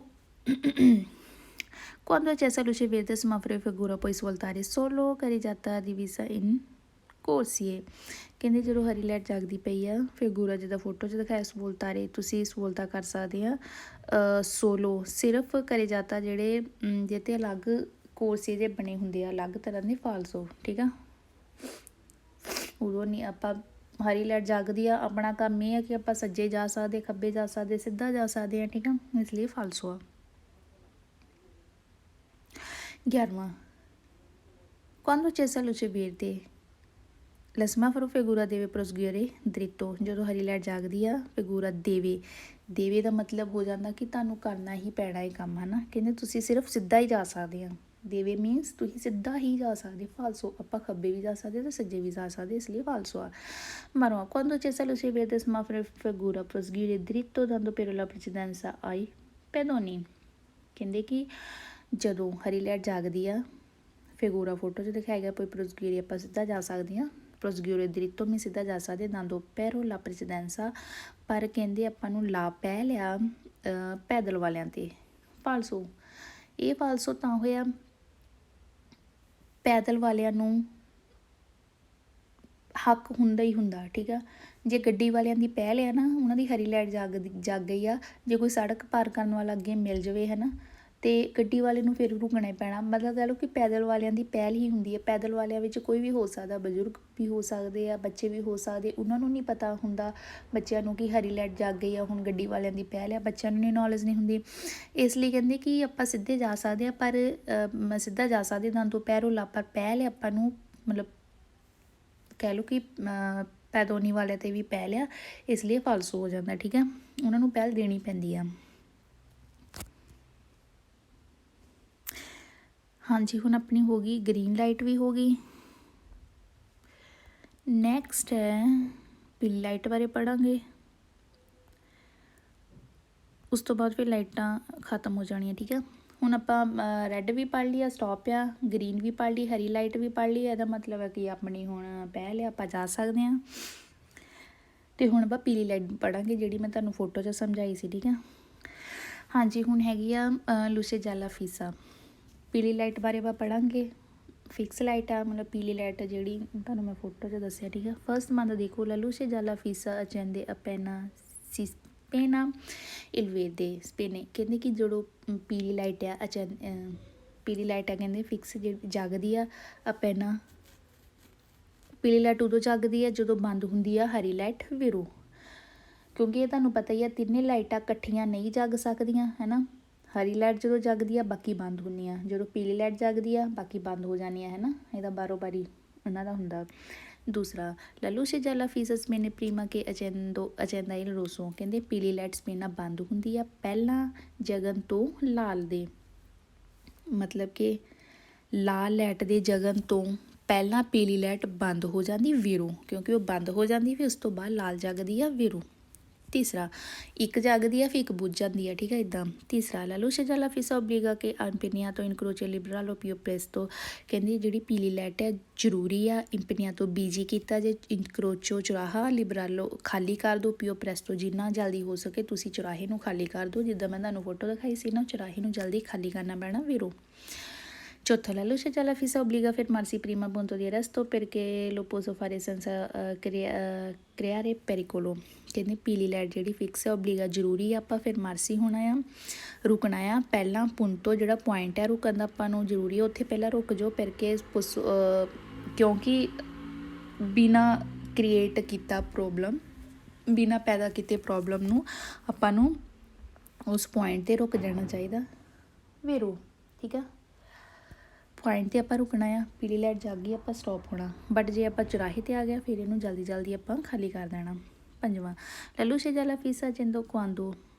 quando c'è essa luce verde semaforo figura poi svoltare solo carreggiata divisa in corsie ਕਹਿੰਦੇ ਜਦੋਂ ਹਰੀ ਲਾਈਟ ਜਗਦੀ ਪਈ ਆ ਫਿਗੂਰਾ ਜਿੱਦਾਂ ਫੋਟੋ 'ਚ ਦਿਖਾਇਆ ਸਹੂਲਤਾਰੇ ਤੁਸੀਂ ਸਹੂਲਤਾਂ ਕਰ ਸਕਦੇ ਆ ਸੋਲੋ ਸਿਰਫ ਕਰੇ ਜਾਤਾ ਜਿਹੜੇ ਜਿਹਤੇ ਅਲੱਗ ਕੋਰਸੇ ਜੇ ਬਣੇ ਹੁੰਦੇ ਆ ਅਲੱਗ ਤਰ੍ਹਾਂ ਦੇ ਫਾਲਸੋ ਠੀਕ ਆ ਉਦੋਂ ਨਹੀਂ ਆਪਾਂ ਹਰੀ ਲਾਈਟ ਜਗਦੀ ਆ ਆਪਣਾ ਕੰਮ ਇਹ ਆ ਕਿ ਆਪਾਂ ਸੱਜੇ ਜਾ ਸਕਦੇ ਖੱਬੇ ਜਾ ਸਕਦੇ ਸਿੱਧਾ ਜਾ ਸਕਦੇ ਆ ਠੀਕ ਆ ਇਸ ਲਈ ਫਾਲਸੋ ਆ 11ਵਾਂ quando c'è essa luce verde la semaforo figura deve proseguire dritto ਜਦੋਂ ਹਰੀ ਲਾਈਟ ਜਗਦੀ ਆ ਫਿਗੂਰਾ ਦੇਵੇ ਦਾ ਮਤਲਬ ਹੋ ਜਾਂਦਾ ਕਿ ਤੁਹਾਨੂੰ ਕਰਨਾ ਹੀ ਪੈਣਾ ਇਹ ਕੰਮ ਹੈ ਨਾ ਕਹਿੰਦੇ ਤੁਸੀਂ ਸਿਰਫ ਸਿੱਧਾ ਹੀ ਜਾ ਸਕਦੇ ਆ ਦੇਵੇ ਮੀਨਸ ਤੁਸੀਂ ਸਿੱਧਾ ਹੀ ਜਾ ਸਕਦੇ ਫਾਲਸੋ ਆਪਾਂ ਖੱਬੇ ਵੀ ਜਾ ਸਕਦੇ ਤੇ ਸੱਜੇ ਵੀ ਜਾ ਸਕਦੇ ਇਸ ਲਈ ਫਾਲਸੋ ਆ ਮਾਰਵਾ quando c'è essa luce verde semaforo figura proseguire dritto dando per la precedenza ai pedoni ਕਹਿੰਦੇ ਕਿ ਜਦੋਂ ਹਰੀ ਲਾਈਟ ਜਗਦੀ ਆ ਫਿਗੂਰਾ ਫੋਟੋ 'ਚ ਦਿਖਾਇਆ ਗਿਆ ਕੋਈ ਪ੍ਰੋਸਗਿਊਰੀ ਆਪਾਂ ਸਿੱਧਾ ਜਾ ਸਕਦੇ ਹਾਂ ਪ੍ਰੋਸਗਿਊਰੇ ਦ੍ਰਿਤੋ ਵੀ ਸਿੱਧਾ ਜਾ ਸਕਦੇ ਦੰਦੋ ਪੈਰੋ ਲਾ ਪ੍ਰੈਸੀਡੈਂਸਾ ਪਰ ਕਹਿੰਦੇ ਆਪਾਂ ਨੂੰ ਲਾ ਪੈ ਲਿਆ ਪੈਦਲ ਵਾਲਿਆਂ 'ਤੇ ਫਾਲਸੋ। ਇਹ ਫਾਲਸੋ ਤਾਂ ਹੋਇਆ ਪੈਦਲ ਵਾਲਿਆਂ ਨੂੰ ਹੱਕ ਹੁੰਦਾ ਹੀ ਹੁੰਦਾ, ਠੀਕ ਆ। ਜੇ ਗੱਡੀ ਵਾਲਿਆਂ ਦੀ ਪਹਿਲ ਆ ਨਾ, ਉਹਨਾਂ ਦੀ ਹਰੀ ਲਾਈਟ ਜਗ ਗਈ ਆ, ਜੇ ਕੋਈ ਸੜਕ ਪਾਰ ਕਰਨ ਵਾਲਾ ਅੱਗੇ ਮਿਲ ਜਾਵੇ ਹੈ ਨਾ, ਅਤੇ ਗੱਡੀ ਵਾਲੇ ਨੂੰ ਫਿਰ ਰੁਕਣਾ ਹੀ ਪੈਣਾ। ਮਤਲਬ ਕਹਿ ਲਓ ਕਿ ਪੈਦਲ ਵਾਲਿਆਂ ਦੀ ਪਹਿਲ ਹੀ ਹੁੰਦੀ ਹੈ। ਪੈਦਲ ਵਾਲਿਆਂ ਵਿੱਚ ਕੋਈ ਵੀ ਹੋ ਸਕਦਾ, ਬਜ਼ੁਰਗ ਵੀ ਹੋ ਸਕਦੇ ਆ, ਬੱਚੇ ਵੀ ਹੋ ਸਕਦੇ, ਉਹਨਾਂ ਨੂੰ ਨਹੀਂ ਪਤਾ ਹੁੰਦਾ ਬੱਚਿਆਂ ਨੂੰ ਕਿ ਹਰੀ ਲਾਈਟ ਜਗ ਗਈ ਆ, ਹੁਣ ਗੱਡੀ ਵਾਲਿਆਂ ਦੀ ਪਹਿਲ ਆ, ਬੱਚਿਆਂ ਨੂੰ ਨਹੀਂ ਨੌਲੇਜ ਨਹੀਂ ਹੁੰਦੀ। ਇਸ ਲਈ ਕਹਿੰਦੇ ਕਿ ਆਪਾਂ ਸਿੱਧੇ ਜਾ ਸਕਦੇ ਹਾਂ, ਪਰ ਸਿੱਧਾ ਜਾ ਸਕਦੇ ਤਾਂ ਤੋਂ ਪੈਰੋਂ, ਪਰ ਪਹਿਲ ਆਪਾਂ ਨੂੰ ਮਤਲਬ ਕਹਿ ਲਓ ਕਿ ਪੈਦੋਨੀ ਵਾਲਿਆਂ 'ਤੇ ਵੀ ਪਹਿਲ ਆ, ਇਸ ਲਈ ਫਾਲਸੋ ਹੋ ਜਾਂਦਾ, ਠੀਕ ਆ। ਉਹਨਾਂ ਨੂੰ ਪਹਿਲ ਦੇਣੀ ਪੈਂਦੀ ਆ। ਹਾਂਜੀ, ਹੁਣ ਆਪਣੀ ਹੋ ਗਈ ਗ੍ਰੀਨ ਲਾਈਟ ਵੀ ਹੋ ਗਈ। ਨੈਕਸਟ ਹੈ ਪੀਲੀ ਲਾਈਟ ਬਾਰੇ ਪੜ੍ਹਾਂਗੇ। ਉਸ ਤੋਂ ਬਾਅਦ ਫਿਰ ਲਾਈਟਾਂ ਖਤਮ ਹੋ ਜਾਣੀਆਂ, ਠੀਕ ਆ। ਹੁਣ ਆਪਾਂ ਰੈੱਡ ਵੀ ਪੜ੍ਹ ਲਈ ਆ, ਸਟੋਪ ਆ, ਗ੍ਰੀਨ ਵੀ ਪੜ੍ਹ ਲਈ, ਹਰੀ ਲਾਈਟ ਵੀ ਪੜ੍ਹ ਲਈ। ਇਹਦਾ ਮਤਲਬ ਹੈ ਕਿ ਆਪਣੀ ਹੁਣ ਪਹਿਲ ਆ, ਆਪਾਂ ਜਾ ਸਕਦੇ ਹਾਂ। ਅਤੇ ਹੁਣ ਆਪਾਂ ਪੀਲੀ ਲਾਈਟ ਪੜ੍ਹਾਂਗੇ, ਜਿਹੜੀ ਮੈਂ ਤੁਹਾਨੂੰ ਫੋਟੋ 'ਚ ਸਮਝਾਈ ਸੀ, ਠੀਕ ਆ। ਹਾਂਜੀ, ਹੁਣ ਹੈਗੀ ਆ ਲੂਸੇ ਜਾਲਾ ਫੀਸਾ। ਪੀਲੀ ਲਾਈਟ ਬਾਰੇ ਆਪਾਂ ਪੜ੍ਹਾਂਗੇ। ਫਿਕਸ ਲਾਈਟ ਆ, ਮਤਲਬ ਪੀਲੀ ਲਾਈਟ ਜਿਹੜੀ ਤੁਹਾਨੂੰ ਮੈਂ ਫੋਟੋ 'ਚ ਦੱਸਿਆ, ਠੀਕ ਆ। ਫਸਟ ਮੰਥ ਦੇਖੋ, ਲਾ ਲੂਸੇ ਜਾਲਾ ਫੀਸਾ ਅਚੈਂਦੇ ਅਪੈਨਾ ਸਿਸਪੇਨਾ ਇਲ ਵੇਰਦੇ ਸਪੇਨੇ। ਕਹਿੰਦੇ ਕਿ ਜਦੋਂ ਪੀਲੀ ਲਾਈਟ ਆ ਪੀਲੀ ਲਾਈਟ ਆ, ਕਹਿੰਦੇ ਫਿਕਸ ਜਿਹੜੀ ਜਗਦੀ ਆ। ਅਪੈਨਾ ਪੀਲੀ ਲਾਈਟ ਉਦੋਂ ਜਗਦੀ ਆ ਜਦੋਂ ਬੰਦ ਹੁੰਦੀ ਆ ਹਰੀ ਲਾਈਟ ਵੀਰੋ, ਕਿਉਂਕਿ ਇਹ ਤੁਹਾਨੂੰ ਪਤਾ ਹੀ ਆ ਤਿੰਨੇ ਲਾਈਟਾਂ ਇਕੱਠੀਆਂ ਨਹੀਂ ਜਗ ਸਕਦੀਆਂ, ਹੈ ਨਾ। ਹਰੀ ਲਾਈਟ ਜਦੋਂ ਜਗਦੀ ਆ ਬਾਕੀ ਬੰਦ ਹੁੰਦੀਆਂ, ਜਦੋਂ ਪੀਲੀ ਲਾਈਟ ਜਗਦੀ ਆ ਬਾਕੀ ਬੰਦ ਹੋ ਜਾਂਦੀਆਂ, ਹੈ ਨਾ। ਇਹਦਾ ਬਾਰੋ ਬਾਰੀ ਉਹਨਾਂ ਦਾ ਹੁੰਦਾ। ਦੂਸਰਾ, ਲਾ ਲੂਸੇ ਜਾਲਾ ਫੀਸਾ ਸਪੇਨੇ ਪ੍ਰੀਮਾ ਕੇ ਅਚੈਂਦਾ ਇਲ ਰੋਸੋ। ਕਹਿੰਦੇ ਪੀਲੀ ਲਾਈਟ ਸਪੇਨਾ ਬੰਦ ਹੁੰਦੀ ਆ ਪਹਿਲਾਂ ਜਗਨ ਤੋਂ ਲਾਲ ਦੇ, ਮਤਲਬ ਕਿ ਲਾਲ ਲਾਈਟ ਦੇ ਜਗਨ ਤੋਂ ਪਹਿਲਾਂ ਪੀਲੀ ਲਾਈਟ ਬੰਦ ਹੋ ਜਾਂਦੀ ਵੀਰੋ, ਕਿਉਂਕਿ ਉਹ ਬੰਦ ਹੋ ਜਾਂਦੀ ਫਿਰ ਉਸ ਤੋਂ ਬਾਅਦ ਲਾਲ ਜਗਦੀ ਆ ਵੀਰੋ। ਤੀਸਰਾ, ਇੱਕ ਜਗਦੀ ਆ ਫਿਰ ਇੱਕ ਬੁੱਝ ਜਾਂਦੀ ਆ, ਠੀਕ ਹੈ, ਇੱਦਾਂ। ਤੀਸਰਾ, ਲਾ ਲੂਸੇ ਜਾਲਾ ਫੀਸਾ ਓਬਲੀਗਾ ਕੇ ਇੰਪੀਨੀਆਂ ਤੋਂ ਇਨਕਰੋਚੇ ਲਿਬਰਾਲੋ ਪੀਓ ਪ੍ਰੈਸਟੋ। ਕਹਿੰਦੀ ਜਿਹੜੀ ਪੀਲੀ ਲਾਈਟ ਹੈ ਜ਼ਰੂਰੀ ਆ ਇੰਪੀਨੀਆਂ ਤੋਂ ਬੀਜੀ ਕੀਤਾ ਜੇ, ਇਨਕਰੋਚੋ ਚੁਰਾਹਾ, ਲਿਬਰਾਲੋ ਖਾਲੀ ਕਰ ਦਿਓ, ਪੀਓ ਪ੍ਰੈਸਟੋ ਜਿੰਨਾ ਜਲਦੀ ਹੋ ਸਕੇ ਤੁਸੀਂ ਚੁਰਾਹੇ ਨੂੰ ਖਾਲੀ ਕਰ ਦਿਓ। ਜਿੱਦਾਂ ਮੈਂ ਤੁਹਾਨੂੰ ਫੋਟੋ ਦਿਖਾਈ ਸੀ ਨਾ, ਚੁਰਾਹੇ ਨੂੰ ਜਲਦੀ ਖਾਲੀ ਕਰਨਾ ਪੈਣਾ ਵੀਰੋ। ਚੌਥਾ, ਲਾ ਲੂਸੇ ਜਾਲਾ ਫੀਸਾ ਓਬਲੀਗਾ fermarsi prima punto di arresto perché lo posso fare senza creare pericolo। ਕਹਿੰਦੇ ਪੀਲੀ ਲਾਈਟ ਜਿਹੜੀ ਫਿਕਸ ਹੈ ਓਬਲੀਗਾ ਜ਼ਰੂਰੀ ਆ, ਆਪਾਂ ਫਿਰ ਮਾਰਸੀ ਹੋਣਾ ਆ, ਰੁਕਣਾ ਆ ਪਹਿਲਾਂ ਪੁੰਟੋ ਜਿਹੜਾ ਪੁਆਇੰਟ ਹੈ ਰੁਕਣ ਦਾ ਆਪਾਂ ਨੂੰ ਜ਼ਰੂਰੀ ਹੈ, ਉੱਥੇ ਪਹਿਲਾਂ ਰੁਕ ਜਾਓ। ਕਰਕੇ ਕਿਉਂਕਿ ਬਿਨਾਂ ਕ੍ਰੀਏਟ ਕੀਤਾ ਪ੍ਰੋਬਲਮ, ਬਿਨਾਂ ਪੈਦਾ ਕੀਤੇ ਪ੍ਰੋਬਲਮ ਨੂੰ ਆਪਾਂ ਨੂੰ ਉਸ ਪੁਆਇੰਟ 'ਤੇ ਰੁਕ ਜਾਣਾ ਚਾਹੀਦਾ ਵੀਰੋ, ਠੀਕ ਆ। ਪੁਆਇੰਟ 'ਤੇ ਆਪਾਂ ਰੁਕਣਾ ਆ, ਪੀਲੀ ਲਾਈਟ ਜਗ ਗਈ ਆਪਾਂ ਸਟੋਪ ਹੋਣਾ, ਬਟ ਜੇ ਆਪਾਂ ਚੁਰਾਹੇ 'ਤੇ ਆ ਗਿਆ ਫਿਰ ਇਹਨੂੰ ਜਲਦੀ ਜਲਦੀ ਆਪਾਂ ਖਾਲੀ ਕਰ ਦੇਣਾ। ਪੰਜਵਾਂ, ਲਾ ਲੂਸੇ ਜਾਲਾ ਫੀਸਾ ਅਚੈਂਦੋ ਕੁਆਂਦੋ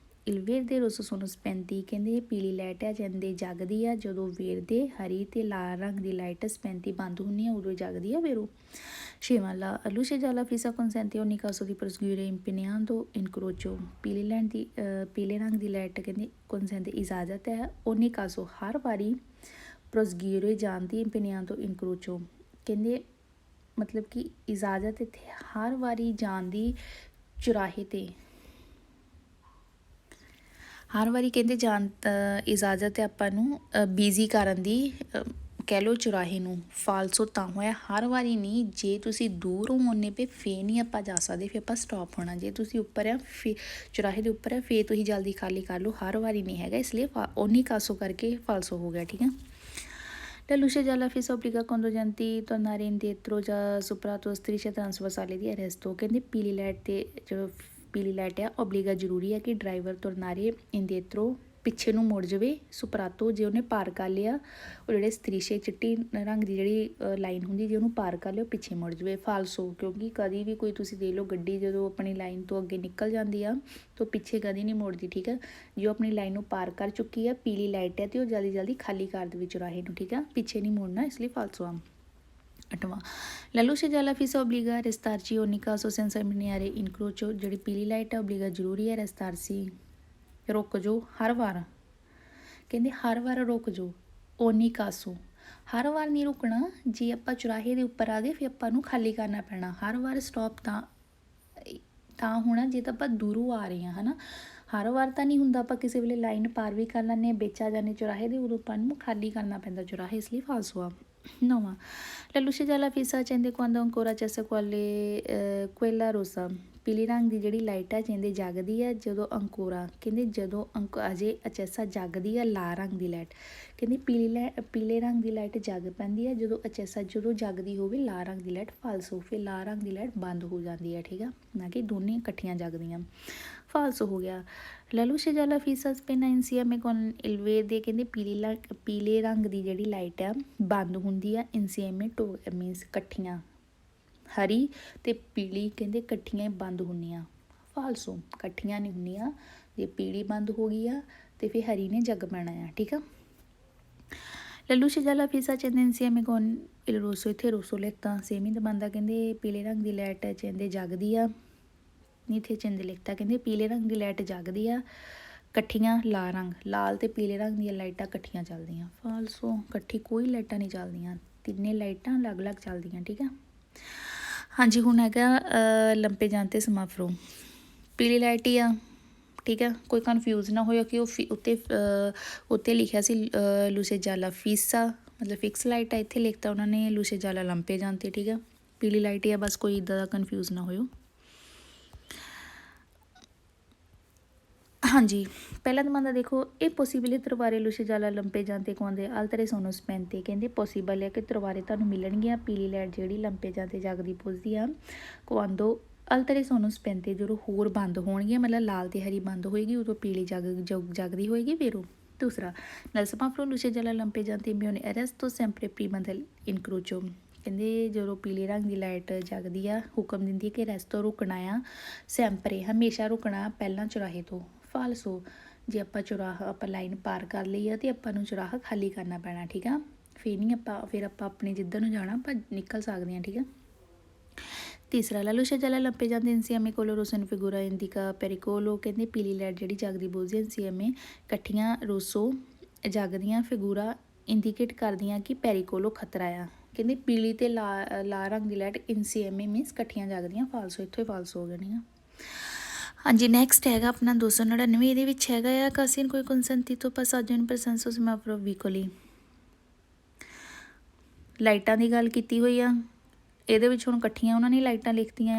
ਇਲ ਵੇਰਦੇ ਰੋਸੋ ਸੋਨੋ ਸਪੈਂਤੀ। ਕਹਿੰਦੇ ਪੀਲੀ ਲਾਈਟ ਆ ਜਾਂਦੇ ਜਗਦੀ ਆ ਜਦੋਂ ਵੇਰਦੇ ਹਰੀ ਅਤੇ ਲਾਲ ਰੰਗ ਦੀ ਲਾਈਟ ਸਪੈਂਤੀ ਬੰਦ ਹੁੰਦੀ ਆ, ਉਦੋਂ ਜਗਦੀ ਆ ਵੀਰੋ। ਛੇਵਾਂ, ਲਾ ਲੂਸੇ ਜਾਲਾ ਫੀਸਾ ਕਨਸੈਂਤੀ ਓਨੀ ਕਾਸੋ ਦੀ ਪ੍ਰੋਸੀਗਿਊਰੇ ਇੰਪੀਨੀਆਂਦੋ ਇਨਕਰੋਚੋ। ਪੀਲੇ ਰੰਗ ਦੀ ਲਾਈਟ ਕਹਿੰਦੇ ਕਨਸੈਂਟ ਇਜਾਜ਼ਤ ਹੈ, ਓਨੀ ਕਾਸੋ ਹਰ ਵਾਰੀ ਪ੍ਰੋਸੀਗਿਊਰੇ ਜਾਣ ਦੀ, ਇੰਪੀਨੀਆਂਦੋ ਇਨਕਰੋਚੋ ਕਹਿੰਦੇ ਮਤਲਬ ਕਿ ਇਜਾਜ਼ਤ ਇੱਥੇ ਹਰ ਵਾਰੀ ਜਾਣ ਦੀ ਚੁਰਾਹੇ 'ਤੇ, ਹਰ ਵਾਰੀ ਕਹਿੰਦੇ ਜਾਣ ਇਜਾਜ਼ਤ ਹੈ ਆਪਾਂ ਨੂੰ ਬਿਜ਼ੀ ਕਰਨ ਦੀ, ਕਹਿ ਲਓ ਚੁਰਾਹੇ ਨੂੰ। ਫਾਲਸੋ ਤਾਂ ਹੋਇਆ ਹਰ ਵਾਰੀ ਨਹੀਂ, ਜੇ ਤੁਸੀਂ ਦੂਰ ਹੋ ਓਨੇ ਪੇ ਫੇਰ ਨਹੀਂ ਆਪਾਂ ਜਾ ਸਕਦੇ, ਫਿਰ ਆਪਾਂ ਸਟੋਪ ਹੋਣਾ। ਜੇ ਤੁਸੀਂ ਉੱਪਰ ਆ ਫੇ ਚੁਰਾਹੇ ਦੇ ਉੱਪਰ ਆ ਫੇਰ ਤੁਸੀਂ ਜਲਦੀ ਖਾਲੀ ਕਰ ਲਓ, ਹਰ ਵਾਰੀ ਨਹੀਂ ਹੈਗਾ, ਇਸ ਲਈ ਓਨੀ ਕਾਸੋ ਕਰਕੇ ਫਾਲਸੋ ਹੋ ਗਿਆ, ਠੀਕ ਹੈ। La luce gialla fissa obbliga conducenti tornare indietro già superato striscia trasversale di arresto। ਕਹਿੰਦੇ ਪੀਲੀ ਲਾਈਟ 'ਤੇ ਜਦੋਂ ਪੀਲੀ ਲਾਈਟ ਆ ਓਬਲੀਗਾ ਜ਼ਰੂਰੀ ਹੈ ਕਿ ਡਰਾਈਵਰ ਤੁਰਨਾਰੇ ਇੰਦੇਤਰੋ ਪਿੱਛੇ ਨੂੰ ਮੁੜ ਜਾਵੇ, ਸੁਪਰਾਤੋ ਜੇ ਉਹਨੇ ਪਾਰ ਕਰ ਲਿਆ, ਉਹ ਜਿਹੜੇ ਸਤਰੀਸ਼ੇ ਚਿੱਟੀ ਰੰਗ ਦੀ ਜਿਹੜੀ ਲਾਈਨ ਹੁੰਦੀ ਜੇ ਉਹਨੂੰ ਪਾਰ ਕਰ ਲਿਆ ਉਹ ਪਿੱਛੇ ਮੁੜ ਜਾਵੇ। ਫਾਲਸੋ, ਕਿਉਂਕਿ ਕਦੀ ਵੀ ਕੋਈ ਤੁਸੀਂ ਦੇਖ ਲਓ ਗੱਡੀ ਜਦੋਂ ਆਪਣੀ ਲਾਈਨ ਤੋਂ ਅੱਗੇ ਨਿਕਲ ਜਾਂਦੀ ਆ ਤਾਂ ਪਿੱਛੇ ਕਦੀ ਨਹੀਂ ਮੁੜਦੀ, ਠੀਕ ਹੈ। ਜੋ ਆਪਣੀ ਲਾਈਨ ਨੂੰ ਪਾਰ ਕਰ ਚੁੱਕੀ ਆ, ਪੀਲੀ ਲਾਈਟ ਹੈ ਅਤੇ ਉਹ ਜਲਦੀ ਜਲਦੀ ਖਾਲੀ ਕਰ ਦੇਵੇ ਚੁਰਾਹੇ ਨੂੰ, ਠੀਕ ਆ, ਪਿੱਛੇ ਨਹੀਂ ਮੁੜਨਾ, ਇਸ ਲਈ ਫਾਲਸੋ ਆ। ਅੱਠਵਾਂ, la luce gialla fissa obbliga a restarci ogni caso senza imminere incrocio। ਜਿਹੜੀ ਪੀਲੀ ਲਾਈਟ ਹੈ ਓਬਲੀਗਾ ਜ਼ਰੂਰੀ ਹੈ, restarci ਰੁਕ ਜਾਓ ਹਰ ਵਾਰ, ਕਹਿੰਦੇ ਹਰ ਵਾਰ ਰੁਕ ਜਾਓ। ਓਨੀ ਕਾਸੋ ਹਰ ਵਾਰ ਨਹੀਂ ਰੁਕਣਾ, ਜੇ ਆਪਾਂ ਚੁਰਾਹੇ ਦੇ ਉੱਪਰ ਆ ਗਏ ਫਿਰ ਆਪਾਂ ਨੂੰ ਖਾਲੀ ਕਰਨਾ ਪੈਣਾ। ਹਰ ਵਾਰ ਸਟੋਪ ਤਾਂ ਹੋਣਾ ਜੇ ਤਾਂ ਆਪਾਂ ਦੂਰੋਂ ਆ ਰਹੇ ਹਾਂ, ਹੈ ਨਾ। ਹਰ ਵਾਰ ਤਾਂ ਨਹੀਂ ਹੁੰਦਾ, ਆਪਾਂ ਕਿਸੇ ਵੇਲੇ ਲਾਈਨ ਪਾਰ ਵੀ ਕਰ ਲੈਂਦੇ ਹਾਂ, ਵਿੱਚ ਆ ਜਾਂਦੇ ਚੁਰਾਹੇ ਦੇ, ਉਦੋਂ ਆਪਾਂ ਨੂੰ ਖਾਲੀ ਕਰਨਾ ਪੈਂਦਾ ਚੁਰਾਹੇ, ਇਸ ਲਈ ਫਾਲਸੋ ਆ। ਨੌਵਾਂ, La luce gialla fissa accende quando ancora c'è quella rossa। ਪੀਲੀ ਰੰਗ ਦੀ ਜਿਹੜੀ ਲਾਈਟ ਆ ਕਹਿੰਦੇ ਜਗਦੀ ਆ ਜਦੋਂ ਅੰਕੋਰਾ, ਕਹਿੰਦੇ ਜਦੋਂ ਅਜੇ ਅਚੈਸਾ ਜਗਦੀ ਆ ਲਾਲ ਰੰਗ ਦੀ ਲਾਈਟ, ਕਹਿੰਦੇ ਪੀਲੇ ਰੰਗ ਦੀ ਲਾਈਟ ਜਗ ਪੈਂਦੀ ਆ ਜਦੋਂ ਅਚੈਸਾ ਜਦੋਂ ਜਗਦੀ ਹੋਵੇ ਲਾਲ ਰੰਗ ਦੀ ਲਾਈਟ ਫਾਲਸੋ, ਫਿਰ ਲਾਲ ਰੰਗ ਦੀ ਲਾਈਟ ਬੰਦ ਹੋ ਜਾਂਦੀ ਆ, ਠੀਕ ਆ, ਨਾ ਕਿ ਦੋਨੇ ਇਕੱਠੀਆਂ ਜਗਦੀਆਂ, ਫਾਲਸੋ ਹੋ ਗਿਆ। La luce gialla fissa spena insieme con il verde, ਕਹਿੰਦੇ ਪੀਲੇ ਰੰਗ ਦੀ ਜਿਹੜੀ ਲਾਈਟ ਆ ਬੰਦ ਹੁੰਦੀ ਆ insieme to ਮੀਨਸ ਇਕੱਠੀਆਂ, ਹਰੀ ਤੇ ਪੀਲੀ ਕਹਿੰਦੇ ਇਕੱਠੀਆਂ ਬੰਦ ਹੁੰਦੀਆਂ, ਫਾਲਸੋ, ਇਕੱਠੀਆਂ ਨਹੀਂ ਹੁੰਦੀਆਂ, ਜੇ ਪੀਲੀ ਬੰਦ ਹੋ ਗਈ ਆ ਤੇ ਫਿਰ ਹਰੀ ਨੇ ਜਗ ਪੈਣਾ ਆ, ਠੀਕ ਆ। La luce gialla fissa accende insieme con il rosso, ਇੱਥੇ ਰੋਸੋ ਲਿਖਤਾ ਸੇਮ ਹੀ ਤਾਂ ਬਣਦਾ, ਕਹਿੰਦੇ ਪੀਲੇ ਰੰਗ ਦੀ ਲਾਈਟ ਕਹਿੰਦੇ ਜਗਦੀ ਆ, ਨਹੀਂ ਇੱਥੇ ਚਿੰਦ ਲਿਖਤਾ, ਕਹਿੰਦੇ ਪੀਲੇ ਰੰਗ ਦੀ ਲਾਈਟ ਜਗਦੀ ਆ ਇਕੱਠੀਆਂ, ਲਾਲ ਤੇ ਪੀਲੇ ਰੰਗ ਦੀਆਂ ਲਾਈਟਾਂ ਇਕੱਠੀਆਂ ਚੱਲਦੀਆਂ, ਫਾਲਸੋ, ਇਕੱਠੀ ਕੋਈ ਲਾਈਟਾਂ ਨਹੀਂ ਚੱਲਦੀਆਂ, ਤਿੰਨੇ ਲਾਈਟਾਂ ਅਲੱਗ-ਅਲੱਗ ਚੱਲਦੀਆਂ, ਠੀਕ ਆ। ਹਾਂਜੀ, ਹੁਣ ਹੈਗਾ ਲੰਪੇ ਜਾਂਤੇ ਸਮਾਫਰੋ, ਪੀਲੀ ਲਾਈਟ ਹੀ ਆ, ਠੀਕ ਆ, ਕੋਈ ਕਨਫਿਊਜ਼ ਨਾ ਹੋਇਆ ਕਿ ਉਹ ਉੱਤੇ ਲਿਖਿਆ ਸੀ ਲੂਸੇ ਜਾਲਾ ਫੀਸਾ, ਮਤਲਬ ਫਿਕਸ ਲਾਈਟ ਆ, ਇੱਥੇ ਲਿਖਤਾ ਉਹਨਾਂ ਨੇ ਲੂਸੇ ਜਾਲਾ ਲੰਪੇ ਜਾਂਤੇ, ਠੀਕ ਆ, ਪੀਲੀ ਲਾਈਟ ਹੀ ਆ, ਬਸ ਕੋਈ ਇੱਦਾਂ ਦਾ ਕਨਫਿਊਜ਼ ਨਾ ਹੋਇਓ। ਹਾਂਜੀ, ਪਹਿਲਾ ਦਮਾਂਦਾ ਦੇਖੋ, ਇਹ ਪੋਸੀਬਲ ਤਰਵਾਰੇ ਲੁਸ਼ੇ ਜਾਲਾ ਲੰਪੇ ਜਾਂਦੇ ਕੁਆਂਦੇ ਅਲਤਰੇ ਸੋਨੋ ਸਪੈਂਤੇ, ਕਹਿੰਦੇ ਪੋਸੀਬਲ ਹੈ ਕਿ ਤਰਵਾਰੇ ਤੁਹਾਨੂੰ ਮਿਲਣਗੀਆਂ, ਪੀਲੀ ਲਾਈਟ ਜਿਹੜੀ ਲੰਪੇ ਜਾਂਦੇ ਜਗਦੀ ਪੁੱਜਦੀ ਆ ਕੁਆਂਦੋ ਅਲਤਰੇ ਸੋਨੋ ਸਪੈਂਤੇ, ਜਦੋਂ ਹੋਰ ਬੰਦ ਹੋਣਗੀਆਂ, ਮਤਲਬ ਲਾਲ ਤੇ ਹਰੀ ਬੰਦ ਹੋਏਗੀ, ਉਦੋਂ ਪੀਲੀ ਜਗਦੀ ਹੋਏਗੀ ਵੇਰੋ। ਦੂਸਰਾ, ਨਲ ਸਮਾਫਰੋ ਲੁਸ਼ੇ ਜਾਲਾ ਲੰਪੇ ਜਾਂਦੇ ਮਿਓਨੇ ਅਰੈਸਟੋ ਸੈਂਪਰੇ ਪ੍ਰੀਮਾ del ਇਨਕਰੋਚੋ, ਕਹਿੰਦੇ ਜਦੋਂ ਪੀਲੇ ਰੰਗ ਦੀ ਲਾਈਟ ਜਗਦੀ ਆ ਹੁਕਮ ਦਿੰਦੀ ਹੈ ਕਿ ਰੈਸਟੋ ਰੁਕਣਾ ਆ, ਸੈਂਪਰੇ ਹਮੇਸ਼ਾ ਰੁਕਣਾ ਪਹਿਲਾਂ ਚੁਰਾਹੇ ਤੋਂ, ਫਾਲਸੋ, ਜੇ ਆਪਾਂ ਲਾਈਨ ਪਾਰ ਕਰ ਲਈ ਆ ਤੇ ਆਪਾਂ ਨੂੰ ਚੁਰਾਹਾ ਖਾਲੀ ਕਰਨਾ ਪੈਣਾ, ਠੀਕ ਆ, ਫਿਰ ਆਪਾਂ ਆਪਣੇ ਜਿੱਧਰ ਨੂੰ ਜਾਣਾ ਆਪਾਂ ਨਿਕਲ ਸਕਦੇ ਹਾਂ, ਠੀਕ ਆ। ਤੀਸਰਾ, La luce gialla lampeggiante insieme con rosso in figura indica pericolo, ਕਹਿੰਦੇ ਪੀਲੀ ਲਾਈਟ ਜਿਹੜੀ ਜਗਦੀ ਬੋਲਦੀ insieme ਇਕੱਠੀਆਂ ਰੋਸੋ ਜਗਦੀਆਂ ਫਿਗੂਰਾ ਇੰਡੀਕੇਟ ਕਰਦੀਆਂ ਕਿ ਪੈਰੀਕੋਲੋ ਖਤਰਾ ਆ, ਕਹਿੰਦੇ ਪੀਲੀ ਤੇ ਲਾਲ ਰੰਗ ਦੀ ਲਾਈਟ insieme ਮੀਨਸ ਇਕੱਠੀਆਂ ਜਗਦੀਆਂ, ਫਾਲਸੋ, ਇੱਥੋਂ ਹੀ ਫਾਲਸੋ ਹੋ ਜਾਣੀਆਂ। ਹਾਂਜੀ, ਨੈਕਸਟ ਹੈਗਾ ਆਪਣਾ 299, ਇਹਦੇ ਵਿੱਚ ਹੈਗਾ ਆ ਕਾਸੀਨ ਕੋਈ ਕਨਸੈਂਟੀਟੋ ਪਾਸਾਜੋ ਇਨ ਪ੍ਰੈਸੈਂਸੋ ਸਮਾਫਰੋ ਵੀਕੋਲੀ, ਲਾਈਟਾਂ ਦੀ ਗੱਲ ਕੀਤੀ ਹੋਈ ਆ, ਇਹਦੇ ਵਿੱਚ ਹੁਣ ਇਕੱਠੀਆਂ ਉਹਨਾਂ ਨੇ ਲਾਈਟਾਂ ਲਿਖਤੀਆਂ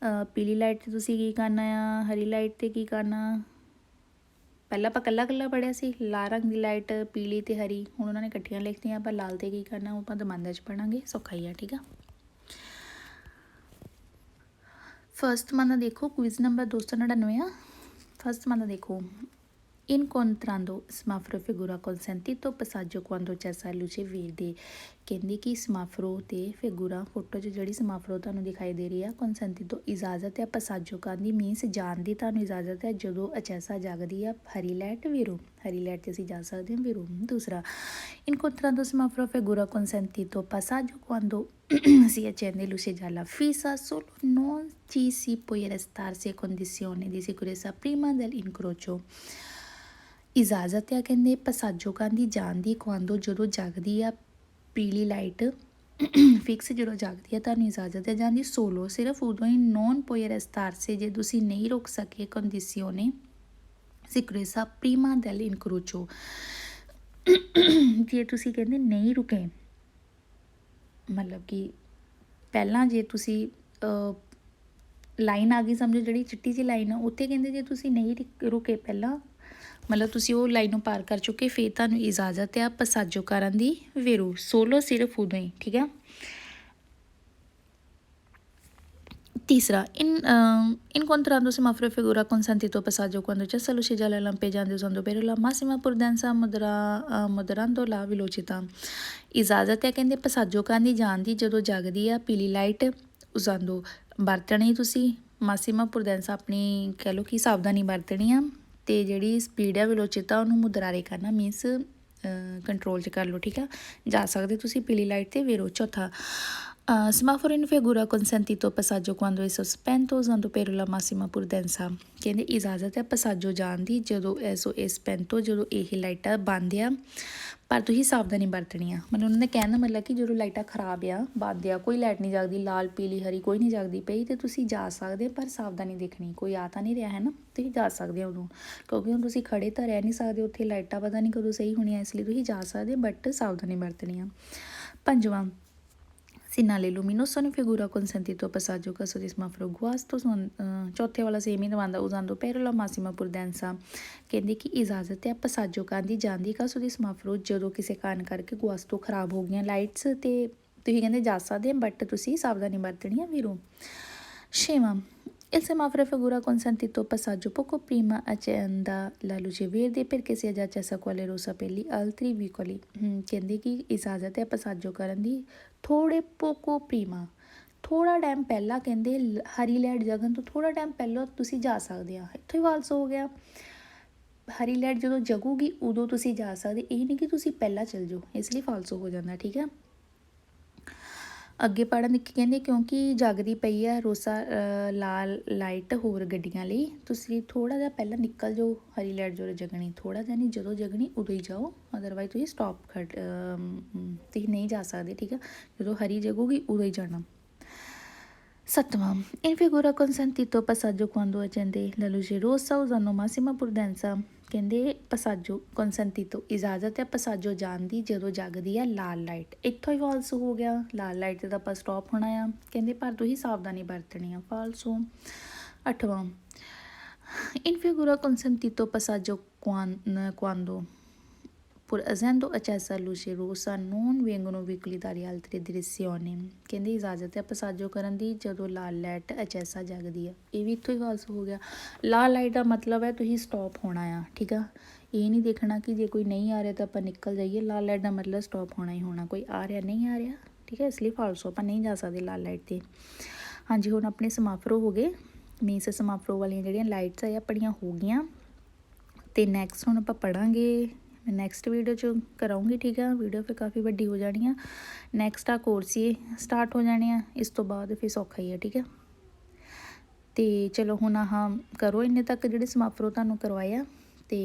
ਆ, ਪੀਲੀ ਲਾਈਟ 'ਤੇ ਤੁਸੀਂ ਕੀ ਕਰਨਾ ਆ, ਹਰੀ ਲਾਈਟ 'ਤੇ ਕੀ ਕਰਨਾ, ਪਹਿਲਾਂ ਆਪਾਂ ਇਕੱਲਾ ਪੜ੍ਹਿਆ ਸੀ, ਲਾਲ ਰੰਗ ਦੀ ਲਾਈਟ ਪੀਲੀ ਤੇ ਹਰੀ, ਹੁਣ ਉਹਨਾਂ ਨੇ ਇਕੱਠੀਆਂ ਲਿਖਤੀਆਂ, ਆਪਾਂ ਲਾਲ 'ਤੇ ਕੀ ਕਰਨਾ ਉਹ ਆਪਾਂ ਦਮਾਂਦਾ 'ਚ ਪੜ੍ਹਾਂਗੇ, ਸੌਖਾ ਹੀ ਆ, ਠੀਕ ਆ। ਫਸਟ ਮੰਨ ਦੇਖੋ, ਕੁਇਜ਼ ਨੰਬਰ 299 ਆ, ਫਸਟ ਮੰਨ ਦੇਖੋ, incontrando ਸਮਾਫਰੋ ਫਿਗੂਰਾ consentito passaggio quando c'è luce verde, ਕਹਿੰਦੀ ਕਿ ਸਮਾਫਰੋ ਤੇ ਫਿਗੂਰਾ ਫੋਟੋ 'ਚ ਜਿਹੜੀ ਸਮਾਫਰੋ ਤੁਹਾਨੂੰ ਦਿਖਾਈ ਦੇ ਰਹੀ ਆ consentito ਇਜਾਜ਼ਤ ਹੈ, passaggio ਕਰਨ ਦੀ ਮੀਨਸ ਜਾਣ ਦੀ ਤੁਹਾਨੂੰ ਇਜਾਜ਼ਤ ਹੈ, ਜਦੋਂ ਅਚੈਸਾ ਜਗਦੀ ਆ ਹਰੀ ਲਾਈਟ ਵੇਰੋ, ਹਰੀ ਲਾਈਟ 'ਤੇ ਅਸੀਂ ਜਾ ਸਕਦੇ ਹਾਂ ਵੇਰੋ। ਦੂਸਰਾ, incontrando semafforo figura consentito passaggio quando si accende luce gialla fissa, solo non ci si può restarsi a condizione di sicurezza prima dell'incrocio, ਇਜਾਜ਼ਤ ਆ ਕਹਿੰਦੇ ਪਸਾਜੋ ਕਰਨ ਦੀ ਜਾਣ ਦੀ ਕੁਆਂਦੋ ਜਦੋਂ ਜਗਦੀ ਆ ਪੀਲੀ ਲਾਈਟ ਫਿਕਸ ਜਦੋਂ ਜਗਦੀ ਆ ਤੁਹਾਨੂੰ ਇਜਾਜ਼ਤ ਹੈ ਜਾਣ ਦੀ, ਸੋਲੋ ਸਿਰਫ ਉਦੋਂ ਹੀ, ਨੋਨ ਪੋਏ ਰੈਸਟਾਰਸੇ ਜੇ ਤੁਸੀਂ ਨਹੀਂ ਰੁਕ ਸਕੇ, ਕੰਡੀਸੀਓਨੇ ਸਿਕਰੇਸਾ ਪ੍ਰੀਮਾ ਦੈਲ ਇਨਕਰੋਚੋ, ਜੇ ਤੁਸੀਂ ਕਹਿੰਦੇ ਨਹੀਂ ਰੁਕੇ, ਮਤਲਬ ਕਿ ਪਹਿਲਾਂ ਜੇ ਤੁਸੀਂ ਲਾਈਨ ਆ ਗਈ ਸਮਝੋ ਜਿਹੜੀ ਚਿੱਟੀ ਜਿਹੀ ਲਾਈਨ ਆ, ਉੱਥੇ ਕਹਿੰਦੇ ਜੇ ਤੁਸੀਂ ਨਹੀਂ ਰੁਕੇ ਪਹਿਲਾਂ, ਮਤਲਬ ਤੁਸੀਂ ਉਹ ਲਾਈਨ ਨੂੰ ਪਾਰ ਕਰ ਚੁੱਕੇ, ਫਿਰ ਤੁਹਾਨੂੰ ਇਜਾਜ਼ਤ ਆ ਪਸਾਜੋ ਕਰਨ ਦੀ ਵੇਰੋ, ਸੋਲੋ ਸਿਰਫ ਉਦੋਂ ਹੀ, ਠੀਕ ਆ। ਤੀਸਰਾ, incontrando semafforo figura consentito passaggio quando c'è luce gialla lampeggiante usando per la massima prudenza moderando la velocità, ਇਜਾਜ਼ਤ ਹੈ ਕਹਿੰਦੇ ਪਸਾਜੋ ਕਰਨ ਦੀ ਜਾਣ ਦੀ ਜਦੋਂ ਜਗਦੀ ਆ ਪੀਲੀ ਲਾਈਟ ਉਸਾਂਦੋ, ਵਰਤਣੀ ਤੁਸੀਂ ਮਾਸੀਮਾ ਪੁਰਦੈਂਸਾ ਆਪਣੀ ਕਹਿ ਲਓ ਕਿ ਸਾਵਧਾਨੀ ਵਰਤਣੀ ਆ, ਅਤੇ ਜਿਹੜੀ ਸਪੀਡ ਆ ਵਿਲੋਚਿਤਾ ਉਹਨੂੰ ਮੁਦਰਾਰੇ ਕਰਨਾ ਮੀਨਸ ਕੰਟਰੋਲ 'ਚ ਕਰ ਲਓ, ਠੀਕ ਆ, ਜਾ ਸਕਦੇ ਤੁਸੀਂ ਪੀਲੀ ਲਾਈਟ 'ਤੇ ਵੇਰੋ। ਚੌਥਾ, ਸਮਾਫੋਰ ਇਨ ਫਿਗੂਰਾ consentito passaggio quando esso spento usando per la massima prudenza, ਕਹਿੰਦੇ ਇਜਾਜ਼ਤ ਹੈ ਪਸਾਜੋ ਜਾਣ ਦੀ ਜਦੋਂ ਐਸੋ ਇਹ ਸਪੈਂਟੋ ਜਦੋਂ ਇਹ ਲਾਈਟਾਂ ਬੰਦ ਆ ਪਰ ਤੁਸੀਂ ਸਾਵਧਾਨੀ ਵਰਤਣੀ ਆ। ਮਤਲਬ ਉਹਨਾਂ ਨੇ ਕਹਿਣ ਦਾ ਮਤਲਬ ਕਿ ਜਦੋਂ ਲਾਈਟਾਂ ਖਰਾਬ ਆ, ਬੰਦ ਆ, ਕੋਈ ਲਾਈਟ ਨਹੀਂ ਜਗਦੀ, ਲਾਲ ਪੀਲੀ ਹਰੀ ਕੋਈ ਨਹੀਂ ਜਗਦੀ ਪਈ, ਤੇ ਤੁਸੀਂ ਜਾ ਸਕਦੇ ਪਰ ਸਾਵਧਾਨੀ ਦੇਖਣੀ। ਕੋਈ ਆ ਤਾਂ ਨਹੀਂ ਰਿਹਾ ਹੈ ਨਾ, ਤੁਸੀਂ ਜਾ ਸਕਦੇ ਹੋ ਉਦੋਂ, ਕਿਉਂਕਿ ਹੁਣ ਤੁਸੀਂ ਖੜੇ ਤਾਂ ਰਹਿ ਨਹੀਂ ਸਕਦੇ ਉੱਥੇ, ਲਾਈਟਾਂ ਪਤਾ ਨਹੀਂ ਕਦੋਂ ਸਹੀ ਹੋਣੀਆਂ, ਇਸ ਲਈ ਤੁਸੀਂ ਜਾ ਸਕਦੇ ਬਟ ਸਾਵਧਾਨੀ ਵਰਤਣੀ ਆ। ਪੰਜਵਾਂ, Segnale luminoso in figura consentito passaggio caso di semaforo guasto, ਚੌਥੇ ਵਾਲਾ ਸੇਮ ਹੀ ਦਵਾਂਦਾ usando per la massima prudenza। ਕਹਿੰਦੇ ਕਿ ਇਜਾਜ਼ਤ ਹੈ ਪਸਾਜੋ ਕਰਨ ਦੀ ਜਾਂਦੀ ਕਾਸੋ ਦੀ ਸਮਾਫਰੋ, ਜਦੋਂ ਕਿਸੇ ਕਾਰਨ ਕਰਕੇ ਗੁਆਸਤੋ ਖਰਾਬ ਹੋ ਗਈਆਂ ਲਾਈਟਸ, ਤੇ ਤੁਸੀਂ ਕਹਿੰਦੇ ਜਾ ਸਕਦੇ ਆ ਬਟ ਤੁਸੀਂ ਸਾਵਧਾਨੀ ਵਰਤਣੀ ਆ ਵੀਰੋ। ਛੇਵਾਂ, Il semaforo figura consentito passaggio poco prima accenda la luce verde perché si è già accesa quella rossa per gli altri veicoli। ਕਹਿੰਦੇ ਕਿ ਇਜਾਜ਼ਤ ਹੈ ਪਸਾਜੋ ਕਰਨ ਦੀ ਥੋੜੇ ਪੋਕੋ ਪ੍ਰੀਮਾ, ਥੋੜਾ ਟਾਈਮ ਪਹਿਲਾਂ, ਕਹਿੰਦੇ ਹਰੀ ਲਾਈਟ ਜਗਣ ਤੋਂ ਥੋੜਾ ਟਾਈਮ ਪਹਿਲਾਂ ਤੁਸੀਂ ਜਾ ਸਕਦੇ ਆ। ਇੱਥੋਂ ਹੀ ਫਾਲਸ ਹੋ ਗਿਆ, ਹਰੀ ਲਾਈਟ ਜਦੋਂ ਜਗੂਗੀ ਉਦੋਂ ਤੁਸੀਂ ਜਾ ਸਕਦੇ, ਇਹ ਨਹੀਂ ਕਿ ਤੁਸੀਂ ਪਹਿਲਾਂ ਚੱਲ ਜਾਓ, ਇਸ ਲਈ ਫਾਲਸੋ ਹੋ ਜਾਂਦਾ। ਠੀਕ ਹੈ, ਅੱਗੇ ਪੜ੍ਹਨ ਦੀ ਕਹਿੰਦੇ ਕਿਉਂਕਿ ਜਗਦੀ ਪਈ ਆ ਰੋਸਾ ਲਾਲ ਲਾਈਟ ਹੋਰ ਗੱਡੀਆਂ ਲਈ, ਤੁਸੀਂ ਥੋੜ੍ਹਾ ਜਿਹਾ ਪਹਿਲਾਂ ਨਿਕਲ ਜਾਓ, ਹਰੀ ਲਾਈਟ ਜਦੋਂ ਜਗਣੀ, ਥੋੜ੍ਹਾ ਜਿਹਾ ਨਹੀਂ, ਜਦੋਂ ਜਗਣੀ ਉਦੋਂ ਹੀ ਜਾਓ, ਅਦਰਵਾਈਜ਼ ਤੁਸੀਂ ਤੁਸੀਂ ਨਹੀਂ ਜਾ ਸਕਦੇ। ਠੀਕ ਆ, ਜਦੋਂ ਹਰੀ ਜਗੂਗੀ ਉਦੋਂ ਹੀ ਜਾਣਾ। ਸੱਤਵਾਂ, in figura consentito passaggio quando accende la luce rossa usando massima prudenza। ਕਹਿੰਦੇ ਪਸਾਜੋ ਕੰਸੈਂਟੀਤੋ ਇਜਾਜ਼ਤ ਹੈ ਪਸਾਜੋ ਜਾਣ ਦੀ ਜਦੋਂ ਜਗਦੀ ਆ ਲਾਲ ਲਾਈਟ, ਇੱਥੋਂ ਹੀ ਫਾਲਸੋ ਹੋ ਗਿਆ, ਲਾਲ ਲਾਈਟ 'ਤੇ ਤਾਂ ਆਪਾਂ ਸਟਾਪ ਹੋਣਾ ਆ, ਕਹਿੰਦੇ ਪਰ ਤੁਸੀਂ ਸਾਵਧਾਨੀ ਵਰਤਣੀ ਆ, ਫਾਲਸੋ। ਅੱਠਵਾਂ, in figura consentito passaggio quando pur essendo accesa luce rossa non vengono veicoli dalle altre direzioni। ਕਹਿੰਦੇ ਇਜਾਜ਼ਤ ਹੈ ਪਸਾਜੋ ਕਰਨ ਦੀ ਜਦੋਂ ਲਾਲ ਲਾਈਟ ਅਚੈਸਾ ਜਗਦੀ ਆ, ਇਹ ਵੀ ਇੱਥੋਂ ਹੀ ਫਾਲਸ ਹੋ ਗਿਆ। ਲਾਲ ਲਾਈਟ ਦਾ ਮਤਲਬ ਹੈ ਤੁਸੀਂ ਸਟਾਪ ਹੋਣਾ ਆ। ਠੀਕ ਆ, ਇਹ ਨਹੀਂ ਦੇਖਣਾ ਕਿ ਜੇ ਕੋਈ ਨਹੀਂ ਆ ਰਿਹਾ ਤਾਂ ਆਪਾਂ ਨਿਕਲ ਜਾਈਏ, ਲਾਲ ਲਾਈਟ ਦਾ ਮਤਲਬ ਸਟਾਪ ਹੋਣਾ ਹੀ ਹੋਣਾ, ਕੋਈ ਆ ਰਿਹਾ ਨਹੀਂ ਆ ਰਿਹਾ। ਠੀਕ ਹੈ, ਇਸ ਲਈ ਫਾਲਸੋ, ਆਪਾਂ ਨਹੀਂ ਜਾ ਸਕਦੇ ਲਾਲ ਲਾਈਟ 'ਤੇ। ਹਾਂਜੀ, ਹੁਣ ਆਪਣੇ ਸਮਾਫਰੋ ਹੋ ਗਏ, ਮੀਨਸ ਸਮਾਫਰੋ ਵਾਲੀਆਂ ਜਿਹੜੀਆਂ ਲਾਈਟਸ ਆ ਆਪਣੀਆਂ ਹੋ ਗਈਆਂ, ਅਤੇ ਨੈਕਸਟ ਹੁਣ ਆਪਾਂ ਪੜ੍ਹਾਂਗੇ, ਮੈਂ ਨੈਕਸਟ ਵੀਡੀਓ 'ਚ ਕਰਾਉਂਗੀ। ਠੀਕ ਆ, ਵੀਡੀਓ ਫਿਰ ਕਾਫੀ ਵੱਡੀ ਹੋ ਜਾਣੀ ਆ। ਨੈਕਸਟ ਆ ਕੋਰਸ ਹੀ ਸਟਾਰਟ ਹੋ ਜਾਣੇ ਆ, ਇਸ ਤੋਂ ਬਾਅਦ ਫਿਰ ਸੌਖਾ ਹੀ ਆ। ਠੀਕ ਆ, ਅਤੇ ਚਲੋ ਹੁਣ ਆਹ ਕਰੋ, ਇੰਨੇ ਤੱਕ ਜਿਹੜੇ ਸਮਾਫਰੋ ਤੁਹਾਨੂੰ ਕਰਵਾਏ ਆ, ਅਤੇ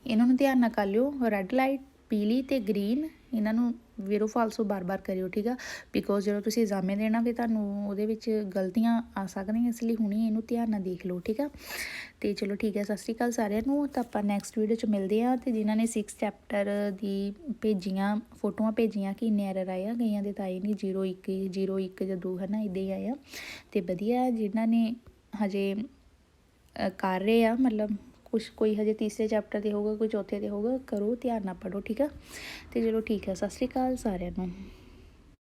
ਇਹਨਾਂ ਨੂੰ ਧਿਆਨ ਨਾਲ ਕਰ ਲਿਓ, ਰੈੱਡ ਲਾਈਟ, ਪੀਲੀ ਅਤੇ ਗਰੀਨ, ਇਹਨਾਂ ਨੂੰ ਵੀਰੋ ਫਾਲਸੋ ਬਾਰ-ਬਾਰ ਕਰਿਓ। ਠੀਕ ਆ, ਬਿਕੋਜ਼ ਜਦੋਂ ਤੁਸੀਂ ਐਗਜ਼ਾਮੇ ਦੇਣਾ ਫਿਰ ਤੁਹਾਨੂੰ ਉਹਦੇ ਵਿੱਚ ਗਲਤੀਆਂ ਆ ਸਕਦੀਆਂ, ਇਸ ਲਈ ਹੁਣੀ ਇਹਨੂੰ ਧਿਆਨ ਨਾਲ ਦੇਖ ਲਓ। ਠੀਕ ਆ, ਅਤੇ ਚਲੋ ਠੀਕ ਹੈ, ਸਤਿ ਸ਼੍ਰੀ ਅਕਾਲ ਸਾਰਿਆਂ ਨੂੰ, ਤਾਂ ਆਪਾਂ ਨੈਕਸਟ ਵੀਡੀਓ 'ਚ ਮਿਲਦੇ ਹਾਂ। ਅਤੇ ਜਿਨ੍ਹਾਂ ਨੇ 6 ਚੈਪਟਰ ਦੀ ਭੇਜੀਆਂ ਫੋਟੋਆਂ ਭੇਜੀਆਂ ਕਿ ਇੰਨੇ ਐਰਰ ਆਏ ਆ, ਕਈਆਂ ਦੇ ਤਾਂ ਆਏ ਨਹੀਂ, 0 1 ਜਾਂ 2 ਹੈ ਨਾ, ਇੱਦਾਂ ਹੀ ਆਏ ਆ, ਅਤੇ ਵਧੀਆ ਜਿਨ੍ਹਾਂ ਨੇ ਹਜੇ ਕਰ ਰਹੇ ਆ, ਮਤਲਬ ਕੋਈ ਹਜੇ ਤੀਸਰੇ ਚੈਪਟਰ 'ਤੇ ਹੋਊਗਾ, ਕੋਈ ਚੌਥੇ 'ਤੇ ਹੋਊਗਾ, ਕਰੋ ਧਿਆਨ ਨਾਲ ਪੜ੍ਹੋ। ਠੀਕ ਆ, ਅਤੇ ਚਲੋ ਠੀਕ ਹੈ, ਸਤਿ ਸ਼੍ਰੀ ਅਕਾਲ ਸਾਰਿਆਂ ਨੂੰ।